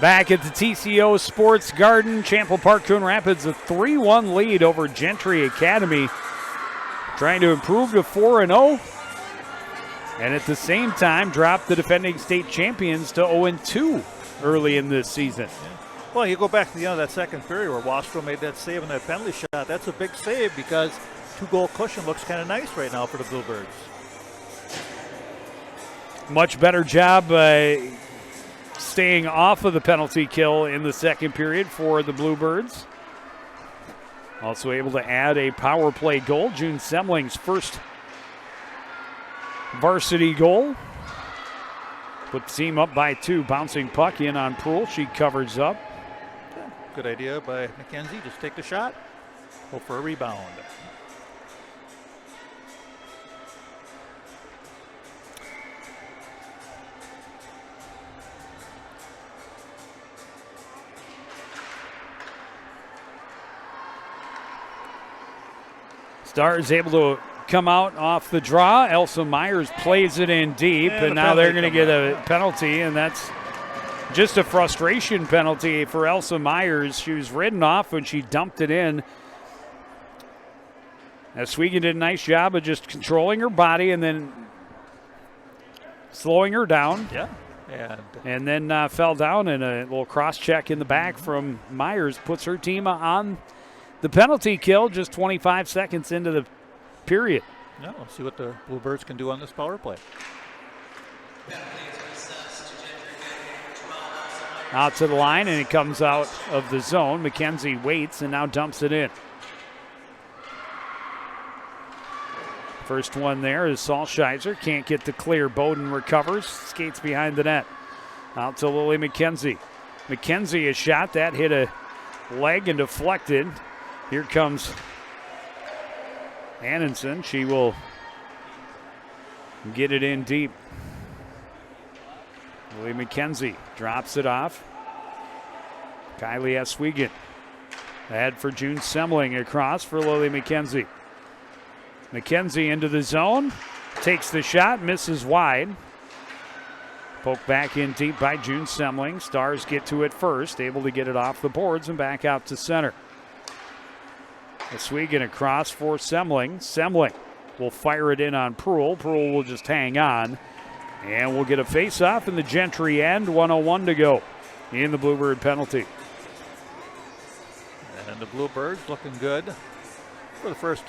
Back at the TCO Sports Garden, Champlin Park Coon Rapids a 3-1 lead over Gentry Academy. Trying to improve to 4-0. And at the same time, drop the defending state champions to 0-2 early in this season. Well, you go back to the end of that second period where Wastrel made that save on that penalty shot. That's a big save because 2-goal cushion looks kind of nice right now for the Bluebirds. Much better job staying off of the penalty kill in the second period for the Bluebirds. Also able to add a power play goal. June Semling's first varsity goal. Put the team up by 2. Bouncing puck in on Proul. She covers up. Good idea by McKenzie. Just take the shot. Hope for a rebound. Stars able to come out off the draw. Elsa Myers plays it in deep, and now they're going to get a penalty, and that's just a frustration penalty for Elsa Myers. She was ridden off when she dumped it in. Swegan did a nice job of just controlling her body and then slowing her down. Yeah. And then fell down, and a little cross check in the back from Myers puts her team on the penalty kill just 25 seconds into the period. Yeah, we'll see what the Bluebirds can do on this power play. Out to the line, and it comes out of the zone. McKenzie waits and now dumps it in. First one there is Salsheiser. Can't get the clear. Bowden recovers, skates behind the net. Out to Lily McKenzie. McKenzie a shot that hit a leg and deflected. Here comes Annenson. She will get it in deep. Lily McKenzie drops it off. Kylie Swegan. Ahead for June Semling across for Lily McKenzie. McKenzie into the zone. Takes the shot, misses wide. Poked back in deep by June Semling. Stars get to it first, able to get it off the boards and back out to center. Swegan across for Semling. Semling will fire it in on Proul. Proul will just hang on. And we'll get a face-off in the Gentry end. 1:01 to go in the Bluebird penalty. And the Bluebirds looking good for the first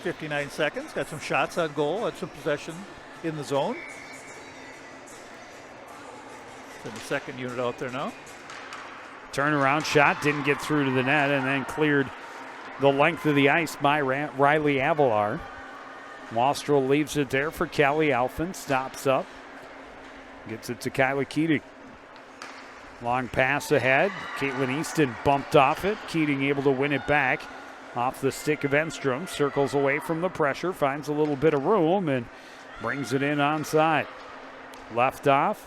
59 seconds. Got some shots on goal. Had some possession in the zone. In the second unit out there now. Turnaround shot. Didn't get through to the net and then cleared the length of the ice by Riley Avalar. Wastrel leaves it there for Callie Alphen. Stops up. Gets it to Kyla Keating. Long pass ahead. Caitlin Easton bumped off it. Keating able to win it back off the stick of Enstrom. Circles away from the pressure. Finds a little bit of room and brings it in onside. Left off.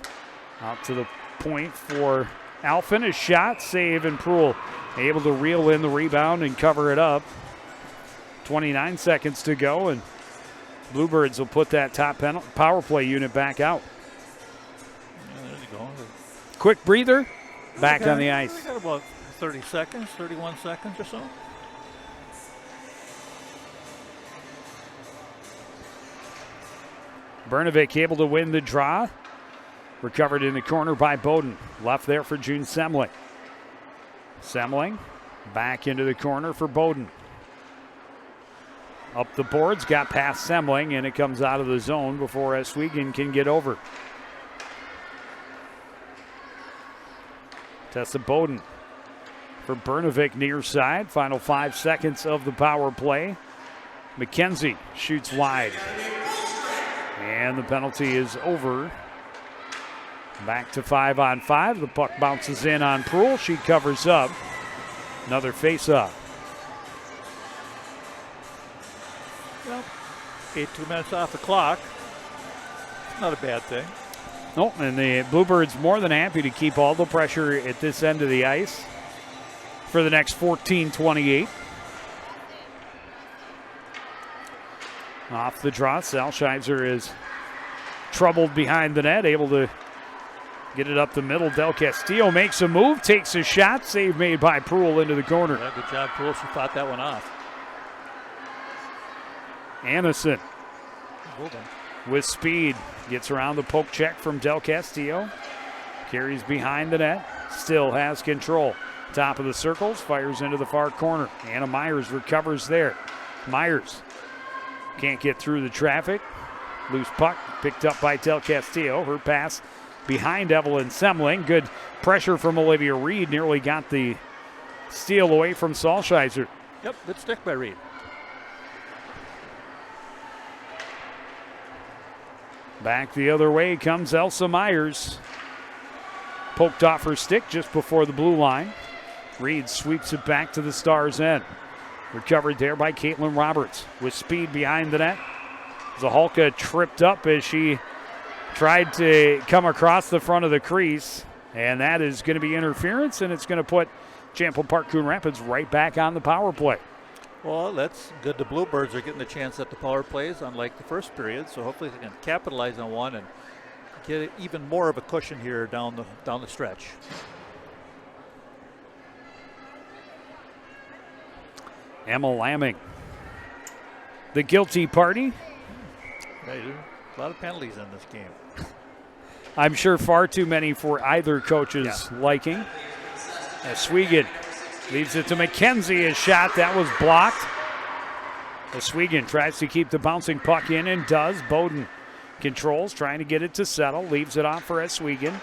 Out to the point for Alphen. A shot, save, and Proul able to reel in the rebound and cover it up. 29 seconds to go, and Bluebirds will put that top power play unit back out. Yeah, there you go. Quick breather, back on the ice. We got about 30 seconds, 31 seconds or so. Brnovic able to win the draw. Recovered in the corner by Bowden. Left there for June Semling. Semling back into the corner for Bowden. Up the boards, got past Semling, and it comes out of the zone before Oswego can get over. Tessa Bowden for Brnovic near side. Final 5 seconds of the power play. McKenzie shoots wide. And the penalty is over. Back to 5-on-5. The puck bounces in on Proul. She covers up. Another face-off. Well, 2 minutes off the clock. Not a bad thing. Nope, and the Bluebirds more than happy to keep all the pressure at this end of the ice for the next 14-28. Off the draw, Salsheiser is troubled behind the net, able to get it up the middle. Del Castillo makes a move, takes a shot, save made by Proul into the corner. Yeah, good job, Proul. She fought that one off. Anderson Moving. with speed, gets around the poke check from Del Castillo. Carries behind the net, still has control. Top of the circles, fires into the far corner. Anna Myers recovers there. Myers can't get through the traffic. Loose puck picked up by Del Castillo. Her pass behind Evelyn Semling. Good pressure from Olivia Reed. Nearly got the steal away from Salsheiser. Yep, good stick by Reed. Back the other way comes Elsa Myers. Poked off her stick just before the blue line. Reed sweeps it back to the Stars' end. Recovered there by Caitlin Roberts with speed behind the net. Zahalka tripped up as she tried to come across the front of the crease. And that is going to be interference, and it's going to put Champlin Park Coon Rapids right back on the power play. Well, that's good. The Bluebirds are getting the chance at the power plays, unlike the first period. So hopefully they can capitalize on one and get even more of a cushion here down the stretch. Emma Lamming, the guilty party. Yeah, a lot of penalties in this game. I'm sure far too many for either coach's liking. Oswego leaves it to McKenzie. A shot that was blocked. Oswego tries to keep the bouncing puck in and does. Bowden controls, trying to get it to settle. Leaves it off for Oswego.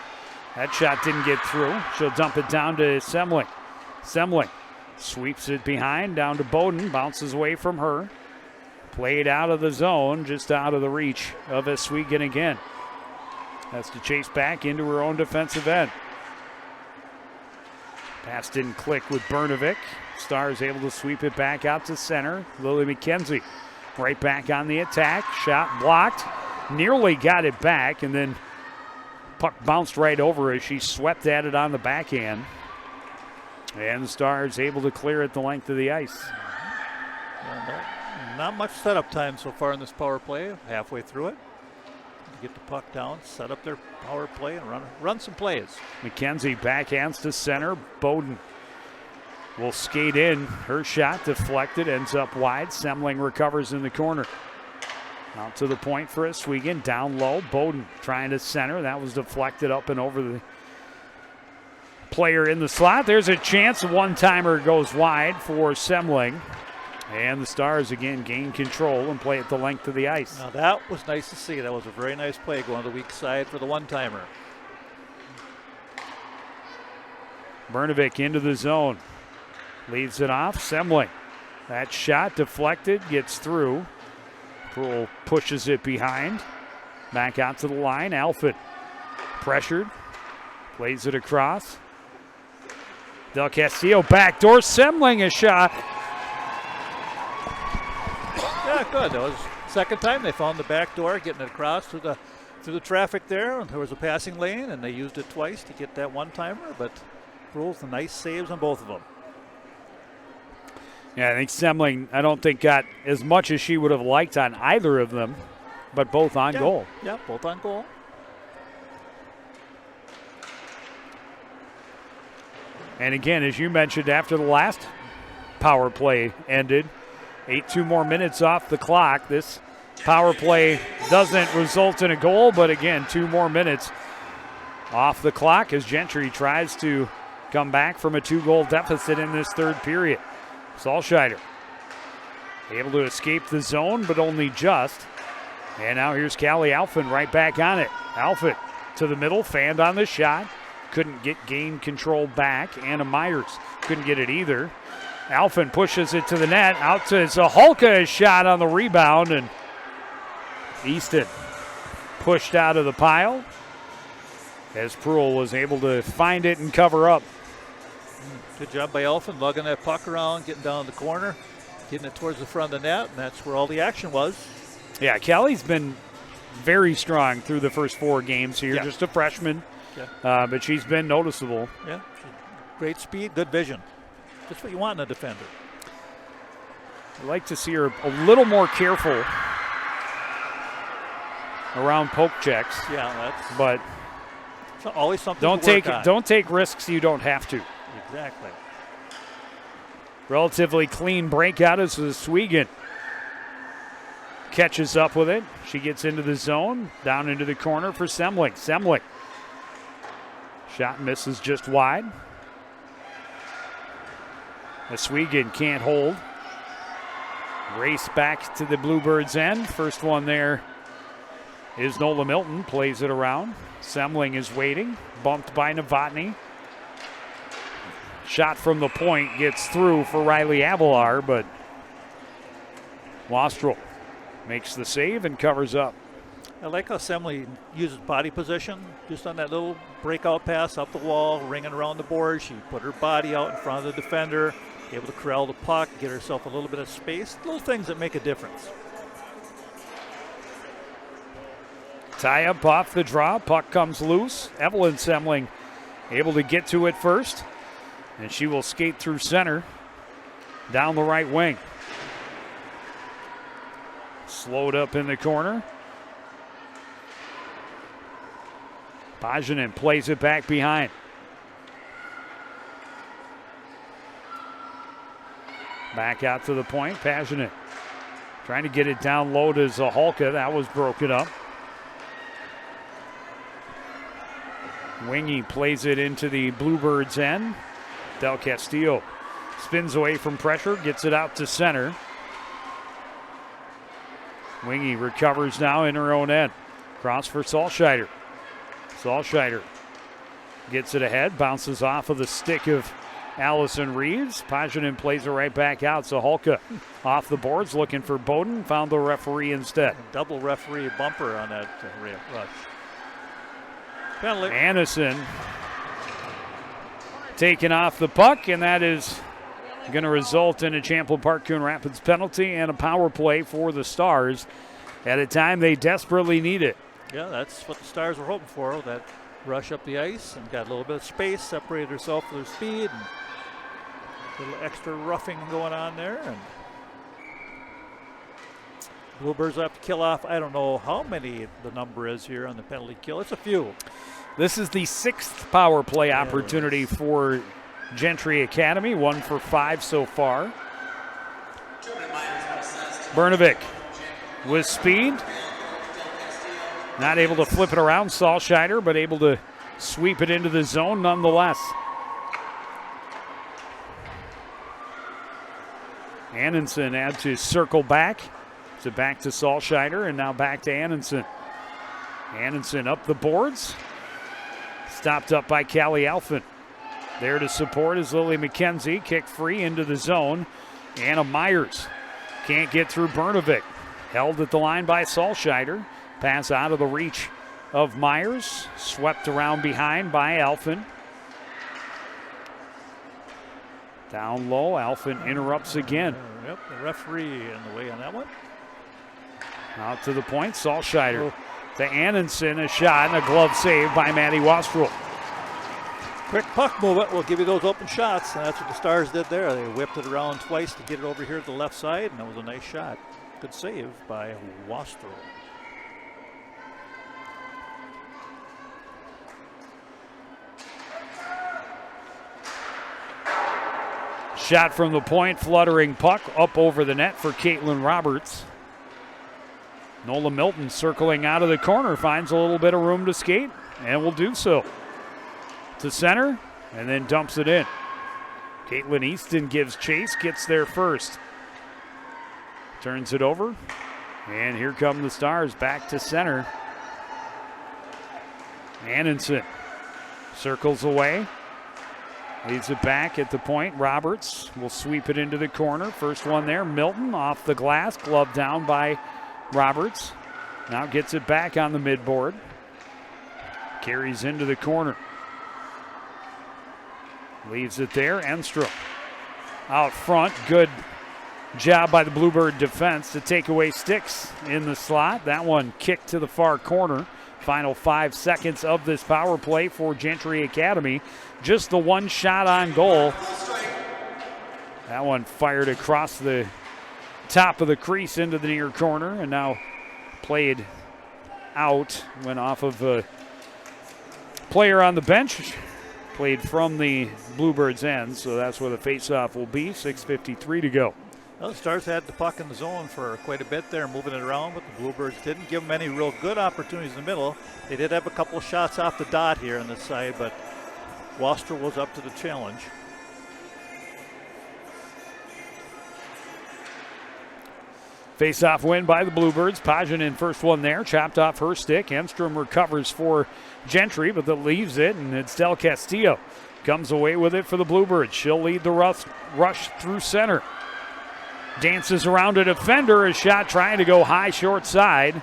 That shot didn't get through. She'll dump it down to Semling. Semling sweeps it behind, down to Bowden. Bounces away from her. Played out of the zone, just out of the reach of Oswego again. Has to chase back into her own defensive end. Pass didn't click with Brnovic. Stars able to sweep it back out to center. Lily McKenzie right back on the attack. Shot blocked. Nearly got it back, and then puck bounced right over as she swept at it on the backhand. And the Stars able to clear it the length of the ice. Well, not much setup time so far in this power play. Halfway through it. Get the puck down, set up their power play, and run some plays. McKenzie backhands to center. Bowden will skate in. Her shot deflected, ends up wide. Semling recovers in the corner. Out to the point for Oswego. Down low. Bowden trying to center. That was deflected up and over the player in the slot. There's a chance. A one-timer goes wide for Semling. And the Stars again gain control and play at the length of the ice. Now that was nice to see. That was a very nice play going to the weak side for the one-timer. Brnovic into the zone. Leaves it off. Semling. That shot deflected, gets through. Proul pushes it behind. Back out to the line. Alford pressured. Plays it across. Del Castillo backdoor. Semling a shot. Yeah, good. That was the second time they found the back door, getting it across through the traffic there. There was a passing lane, and they used it twice to get that one-timer, but Proul's some nice saves on both of them. Yeah, I think Semling, I don't think got as much as she would have liked on either of them, but both on goal. Yeah, both on goal. And again, as you mentioned, after the last power play ended, 2 more minutes off the clock. This power play doesn't result in a goal, but again, 2 more minutes off the clock as Gentry tries to come back from a 2-goal deficit in this third period. Salsheider Able to escape the zone, but only just. And now here's Callie Alphen right back on it. Alphen to the middle, fanned on the shot. Couldn't gain control back. Anna Myers couldn't get it either. Alphen pushes it to the net. Out to Zaholka's shot on the rebound, and Easton pushed out of the pile as Pruill was able to find it and cover up. Good job by Alphen, lugging that puck around, getting down the corner, getting it towards the front of the net, and that's where all the action was. Yeah, Callie's been very strong through the first 4 games here. Just a freshman, but she's been noticeable. Yeah, great speed, good vision. That's what you want in a defender. I'd like to see her a little more careful around poke checks. Yeah, but always something to work on. Don't take risks you don't have to. Exactly. Relatively clean breakout as Swegan catches up with it. She gets into the zone, down into the corner for Semling. Semling. Shot misses just wide. Swegan can't hold. Race back to the Bluebirds' end. First one there is Nola Milton. Plays it around. Semling is waiting. Bumped by Novotny. Shot from the point gets through for Riley Avalar, but Wastrel makes the save and covers up. I like how Semling uses body position just on that little breakout pass up the wall, ringing around the board. She put her body out in front of the defender, able to corral the puck, get herself a little bit of space. Little things that make a difference. Tie up off the draw. Puck comes loose. Evelyn Semling able to get to it first. And she will skate through center down the right wing. Slowed up in the corner. Pajanen plays it back behind. Back out to the point. Pajanen trying to get it down low to Zaholka. That was broken up. Wingy plays it into the Bluebirds' end. Del Castillo spins away from pressure, gets it out to center. Wingy recovers now in her own end. Cross for Saltscheider. Saltscheider gets it ahead, bounces off of the stick of Allison Reeves. Pajanen plays it right back out. Zaholka off the boards looking for Bowden. Found the referee instead. Double referee bumper on that rush. Penalty. Anderson taking off the puck, and that is going to result in a Champlin Park Coon Rapids penalty and a power play for the Stars at a time they desperately need it. Yeah, that's what the Stars were hoping for, that rush up the ice and got a little bit of space, separated herself with her speed, and a little extra roughing going on there. And Bluebirds have to kill off, I don't know how many the number is here on the penalty kill. It's a few. This is the 6th power play opportunity for Gentry Academy, 1 for 5 so far. Bernovic with speed. Not able to flip it around Saltscheider, but able to sweep it into the zone nonetheless. Annenson had to circle back. So back to Saltscheider, and now back to Annenson. Annenson up the boards. Stopped up by Callie Alphen. There to support is Lily McKenzie. Kick free into the zone. Anna Myers can't get through Bernovic. Held at the line by Saltscheider. Pass out of the reach of Myers. Swept around behind by Alphen. Down low, Alphen interrupts again. Yep, the referee in the way on that one. Out to the point, Saltscheider. To Annenson, a shot and a glove save by Maddie Wastrel. Quick puck movement will give you those open shots, and that's what the Stars did there. They whipped it around twice to get it over here to the left side, and that was a nice shot. Good save by Wastrel. Shot from the point, fluttering puck up over the net for Caitlin Roberts. Nola Milton circling out of the corner, finds a little bit of room to skate, and will do so. To center, and then dumps it in. Caitlin Easton gives chase, gets there first. Turns it over. And here come the Stars back to center. Antonsen circles away. Leaves it back at the point. Roberts will sweep it into the corner. First one there. Milton off the glass. Glove down by Roberts. Now gets it back on the midboard. Carries into the corner. Leaves it there. Enstrom out front. Good job by the Bluebird defense to take away sticks in the slot. That one kicked to the far corner. Final 5 seconds of this power play for Gentry Academy. Just the one shot on goal. That one fired across the top of the crease into the near corner and now played out. Went off of a player on the bench. Played from the Bluebirds' end, so that's where the faceoff will be. 6:53 to go. Well, the Stars had the puck in the zone for quite a bit there, moving it around, but the Bluebirds didn't give them any real good opportunities in the middle. They did have a couple of shots off the dot here on this side, but Wastrel was up to the challenge. Face-off win by the Bluebirds. Pajanen first one there, chopped off her stick. Enstrom recovers for Gentry, but that leaves it, and it's Del Castillo. Comes away with it for the Bluebirds. She'll lead the rush through center. Dances around a defender. A shot trying to go high, short side.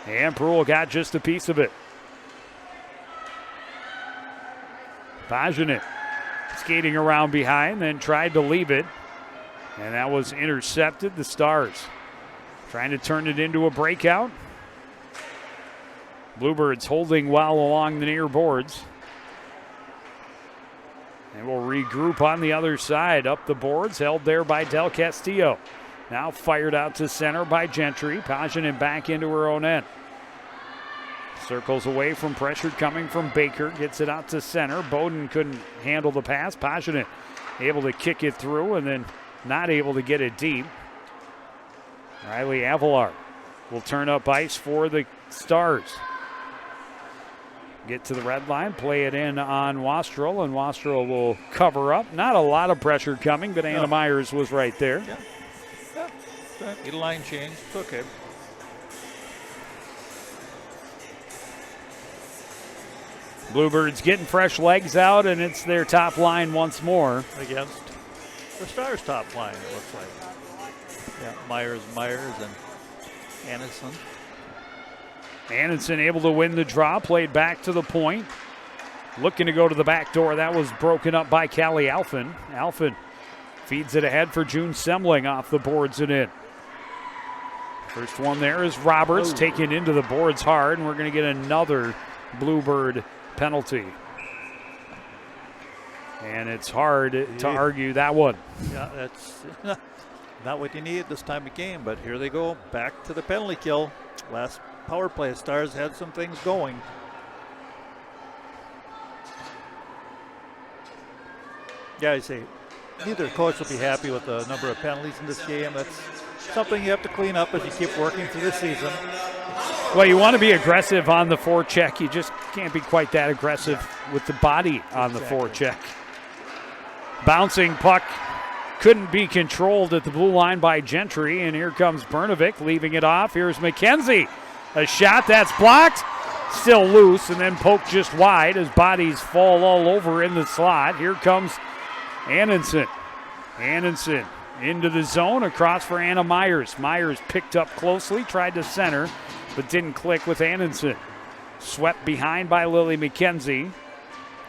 And Pearl got just a piece of it. Pajanen skating around behind, then tried to leave it. And that was intercepted. The Stars trying to turn it into a breakout. Bluebirds holding well along the near boards. And we'll regroup on the other side. Up the boards, held there by Del Castillo. Now fired out to center by Gentry. Pajanen back into her own end. Circles away from pressure coming from Baker. Gets it out to center. Bowden couldn't handle the pass. Pajanen able to kick it through and then not able to get it deep. Riley Avalar will turn up ice for the Stars. Get to the red line, play it in on Wastrel, and Wastrel will cover up. Not a lot of pressure coming, but Anna Myers was right there. Yeah. Need a line change. It's okay. Bluebirds getting fresh legs out, and it's their top line once more. Against the Stars' top line, it looks like. Yeah, Myers, and Anderson. Anderson able to win the draw, played back to the point. Looking to go to the back door. That was broken up by Callie Alphen. Alphen feeds it ahead for June Semling off the boards and in. First one there is Roberts taken into the boards hard, and we're going to get another Bluebird penalty. And it's hard to argue that one. Yeah, that's not what you need this time of game, but here they go, back to the penalty kill. Last power play, Stars had some things going. Yeah, I say neither coach will be happy with the number of penalties in this game. That's something you have to clean up as you keep working through the season. Well, you want to be aggressive on the forecheck. You just can't be quite that aggressive with the body on the forecheck. Bouncing puck couldn't be controlled at the blue line by Gentry, and here comes Bernovic leaving it off. Here's McKenzie. A shot that's blocked, still loose, and then poked just wide as bodies fall all over in the slot. Here comes Antonsen. Antonsen into the zone, across for Anna Myers. Myers picked up closely, tried to center, but didn't click with Antonsen. Swept behind by Lily McKenzie.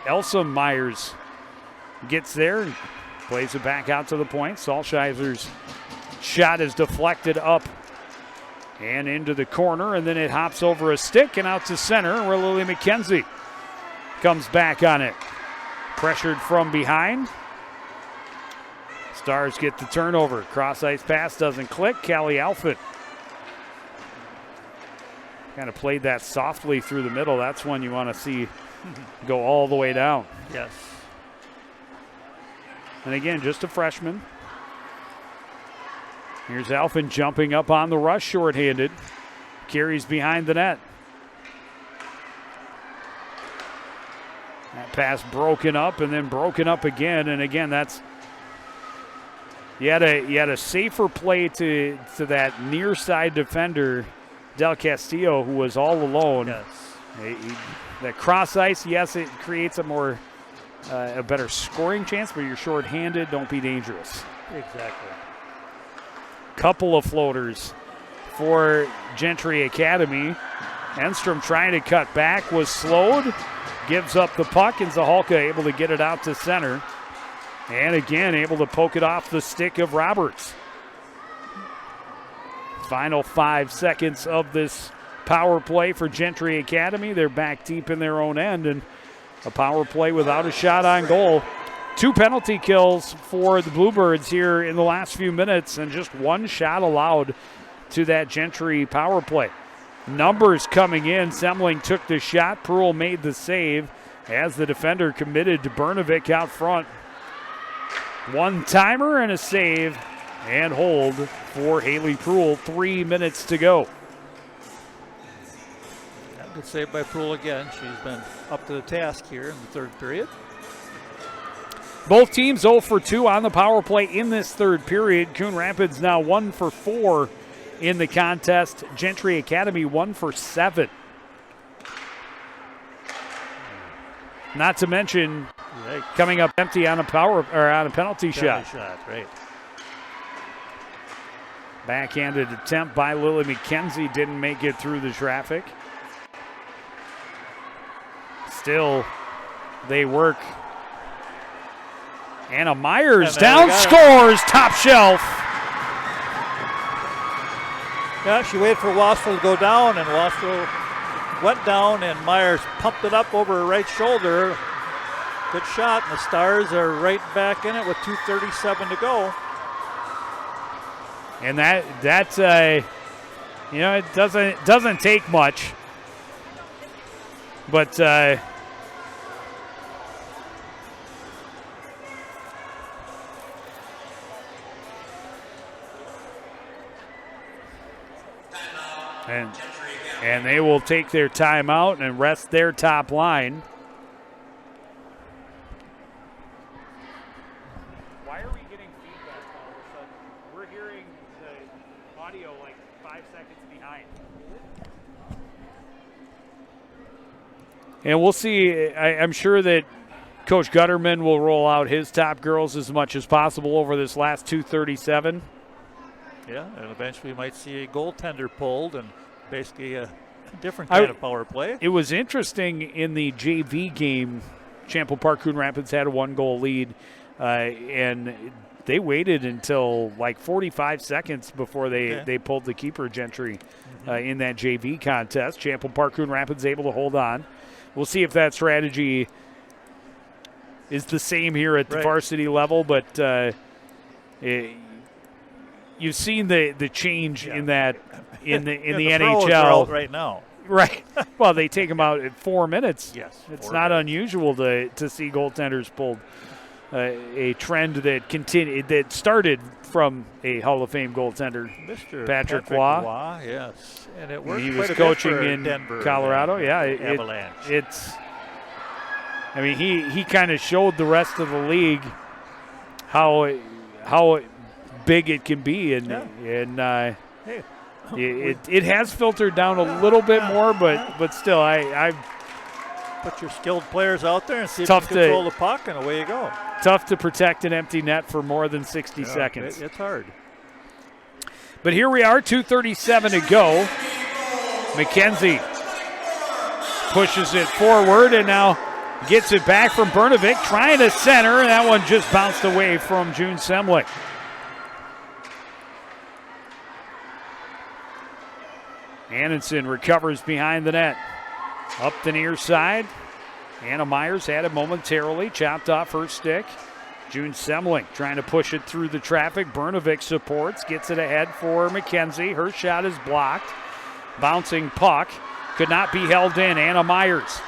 Elsa Myers gets there and plays it back out to the point. Saltscheiser's shot is deflected up and into the corner, and then it hops over a stick and out to center where Lily McKenzie comes back on it. Pressured from behind. Stars get the turnover. Cross-ice pass doesn't click. Callie Alphen kind of played that softly through the middle. That's one you want to see go all the way down. Yes. And again, just a freshman. Here's Alphen jumping up on the rush shorthanded. Carries behind the net. That pass broken up and then broken up again. And again, that's You had a safer play to that near side defender, Del Castillo, who was all alone. Yes. That cross ice, yes, it creates a better scoring chance, but you're shorthanded. Don't be dangerous. Exactly. Couple of floaters for Gentry Academy. Enstrom trying to cut back, was slowed, gives up the puck, and Zahalka able to get it out to center. And again, able to poke it off the stick of Roberts. Final 5 seconds of this power play for Gentry Academy. They're back deep in their own end, and a power play without a shot on goal. 2 penalty kills for the Bluebirds here in the last few minutes, and just 1 shot allowed to that Gentry power play. Numbers coming in. Semling took the shot. Pruill made the save as the defender committed to Brnovic out front. 1-timer and a save and hold for Haley Pruill. 3 minutes to go. Good save by Pruill again. She's been up to the task here in the third period. Both teams 0 for 2 on the power play in this third period. Coon Rapids now 1 for 4 in the contest. Gentry Academy 1 for 7. Not to mention coming up empty on a penalty shot. Right. Backhanded attempt by Lily McKenzie didn't make it through the traffic. Still, they work. Anna Myers down, scores, top shelf. Yeah, she waited for Wassel to go down, and Wassel went down, and Myers pumped it up over her right shoulder. Good shot, and the Stars are right back in it with 2:37 to go. And that's it doesn't take much, but and they will take their timeout and rest their top line. Why are we getting feedback all of a sudden? We're hearing the audio like 5 seconds behind. And we'll see. I'm sure that Coach Gutterman will roll out his top girls as much as possible over this last 2:37. Yeah, and eventually we might see a goaltender pulled and basically a different kind of power play. It was interesting in the JV game. Champlin Park Coon Rapids had a 1-goal lead, and they waited until like 45 seconds before they pulled the keeper, Gentry, in that JV contest. Champlin Park Coon Rapids able to hold on. We'll see if that strategy is the same here at the varsity level, but you've seen the change in that in the NHL right now. Right. Well, they take them out at 4 minutes. Yes. It's not unusual to see goaltenders pulled. A trend that started from a Hall of Fame goaltender, Mr. Patrick Waugh. Yes, and it worked. He was coaching in Denver, Colorado. Avalanche. He kind of showed the rest of the league how big it can be, and it has filtered down a little bit more, but still, I put your skilled players out there and see if you can control the puck, and away you go. Tough to protect an empty net for more than 60 seconds. It's hard. But here we are, 2:37 to go. McKenzie pushes it forward and now gets it back from Brnovic, trying to center, and that one just bounced away from June Semling. Annenson recovers behind the net. Up the near side. Anna Myers had it momentarily, chopped off her stick. June Semling trying to push it through the traffic. Brnovic supports, gets it ahead for McKenzie. Her shot is blocked. Bouncing puck. Could not be held in. Anna Myers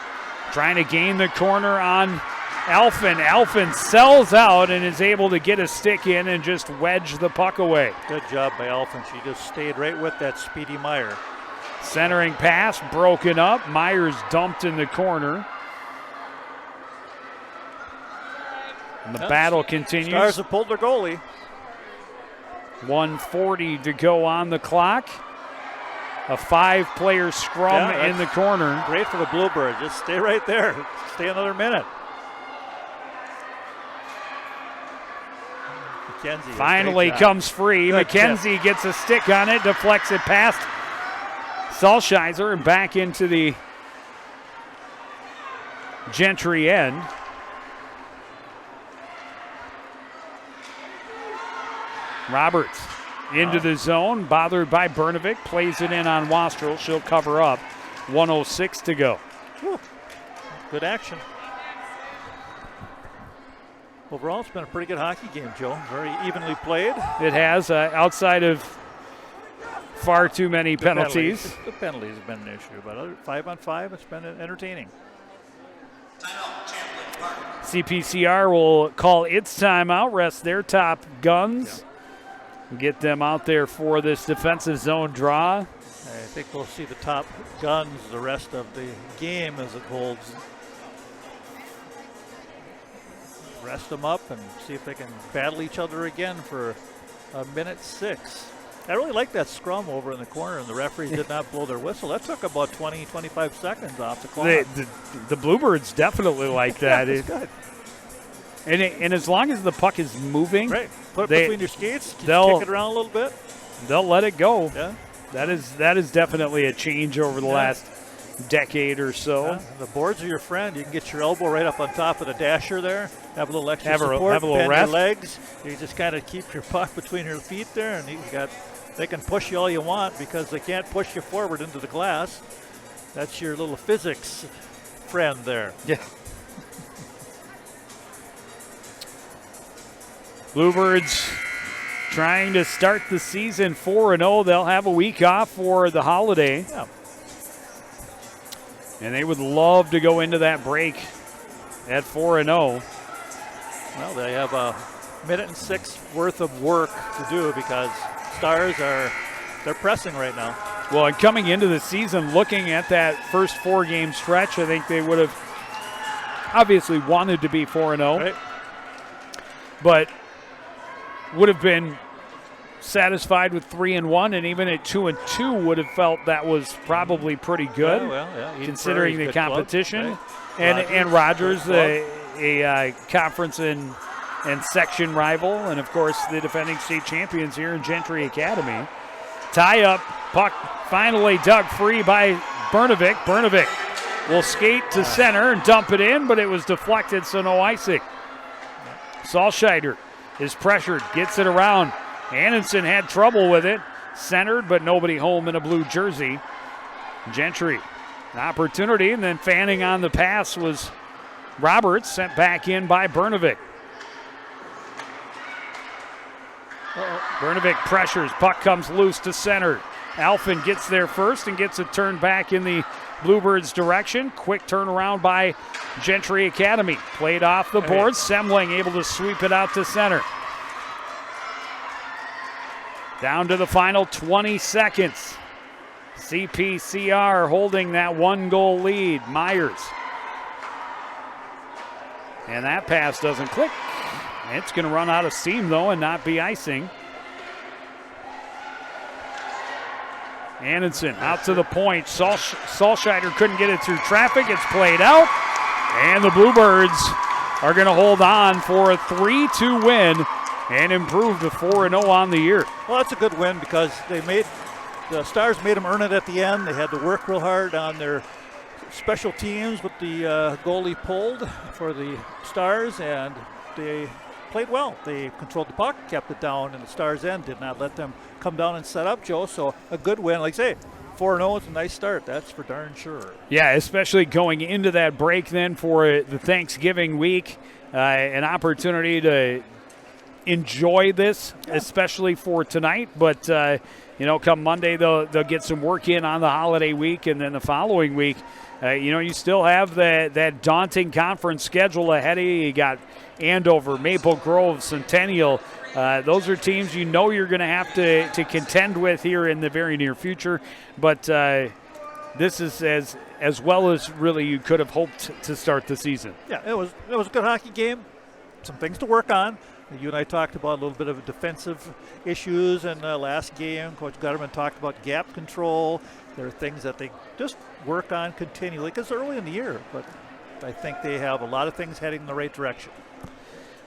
trying to gain the corner on Alphen. Alphen sells out and is able to get a stick in and just wedge the puck away. Good job by Alphen. She just stayed right with that speedy Meyer. Centering pass broken up. Myers dumped in the corner. And the battle continues. Stars have pulled their goalie. 1:40 to go on the clock. A 5-player scrum in the corner. Great for the Bluebirds. Just stay right there. Stay another minute. McKenzie finally comes free. Good McKenzie chip. gets a stick on it, deflects it past Salsheiser and back into the Gentry end. Roberts into the zone, bothered by Brnovic, plays it in on Wastrel. She'll cover up. 1:06 to go. Whew. Good action. Overall, it's been a pretty good hockey game, Joe. Very evenly played. It has, outside of far too many penalties. The penalties have been an issue, but 5-on-5, it's been entertaining. CPCR will call its timeout, rest their top guns, get them out there for this defensive zone draw. I think we'll see the top guns the rest of the game as it holds. Rest them up and see if they can battle each other again for a minute 6. I really like that scrum over in the corner, and the referees did not blow their whistle. That took about 20, 25 seconds off the clock. The Bluebirds definitely like that. It's good. And as long as the puck is moving, right. Put it between your skates, kick it around a little bit. They'll let it go. Yeah. That is definitely a change over the last decade or so. Yeah. The boards are your friend. You can get your elbow right up on top of the dasher there. Have a little extra support. Have a little bend rest. Your legs. You just kind of keep your puck between your feet there, and they can push you all you want because they can't push you forward into the glass. That's your little physics friend there. Yeah. Bluebirds trying to start the season 4-0. They'll have a week off for the holiday. Yeah. And they would love to go into that break at 4-0. Well, they have a minute and 6 worth of work to do because Stars they're pressing right now. Well, and coming into the season, looking at that first 4-game stretch, I think they would have obviously wanted to be 4-0. Right. But would have been satisfied with 3-1, and even at 2-2 would have felt that was probably pretty good, considering the competition. Club, right? And Rogers, a conference and section rival, and of course the defending state champions here in Gentry Academy. Tie up, puck finally dug free by Brnovic. Brnovic will skate to center and dump it in, but it was deflected, so no icing. Salsheider is pressured, gets it around. Annenson had trouble with it, centered, but nobody home in a blue jersey. Gentry, an opportunity, and then fanning on the pass was Roberts, sent back in by Brnovic. Brnovic pressures, puck comes loose to center. Alphin gets there first and gets it turned back in the Bluebirds' direction. Quick turnaround by Gentry Academy. Played off the boards. Semling able to sweep it out to center. Down to the final 20 seconds. CPCR holding that 1-goal lead. Myers. And that pass doesn't click. It's going to run out of steam, though, and not be icing. Annenson out to the point. Salsheider couldn't get it through traffic. It's played out. And the Bluebirds are going to hold on for a 3-2 win and improve to 4-0 on the year. Well, that's a good win because the Stars made them earn it at the end. They had to work real hard on their special teams with the goalie pulled for the Stars, and they played well. They controlled the puck, kept it down in the Stars' end, did not let them come down and set up, Joe. So a good win. Like I say, 4-0 is a nice start. That's for darn sure. Yeah, especially going into that break then for the Thanksgiving week. An opportunity to enjoy this, especially for tonight. But, come Monday, they'll get some work in on the holiday week, and then the following week, you still have that daunting conference schedule ahead of you. You got Andover, Maple Grove, Centennial. Those are teams you're going to have to contend with here in the very near future. But this is as well as really you could have hoped to start the season. Yeah, it was a good hockey game. Some things to work on. You and I talked about a little bit of defensive issues in the last game. Coach Gutterman talked about gap control. There are things that they just work on continually because early in the year, but I think they have a lot of things heading in the right direction.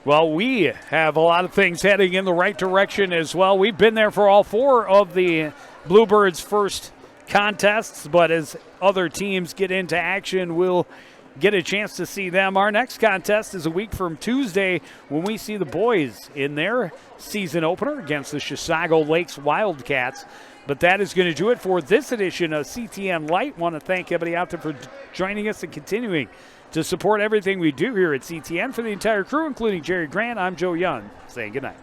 Well, we have a lot of things heading in the right direction as well. We've been there for all 4 of the Bluebirds' first contests, but as other teams get into action, we'll get a chance to see them. Our next contest is a week from Tuesday when we see the boys in their season opener against the Chisago Lakes Wildcats. But that is going to do it for this edition of CTN Light. Want to thank everybody out there for joining us and continuing to support everything we do here at CTN. For the entire crew, including Jerry Grant, I'm Joe Young, saying good night.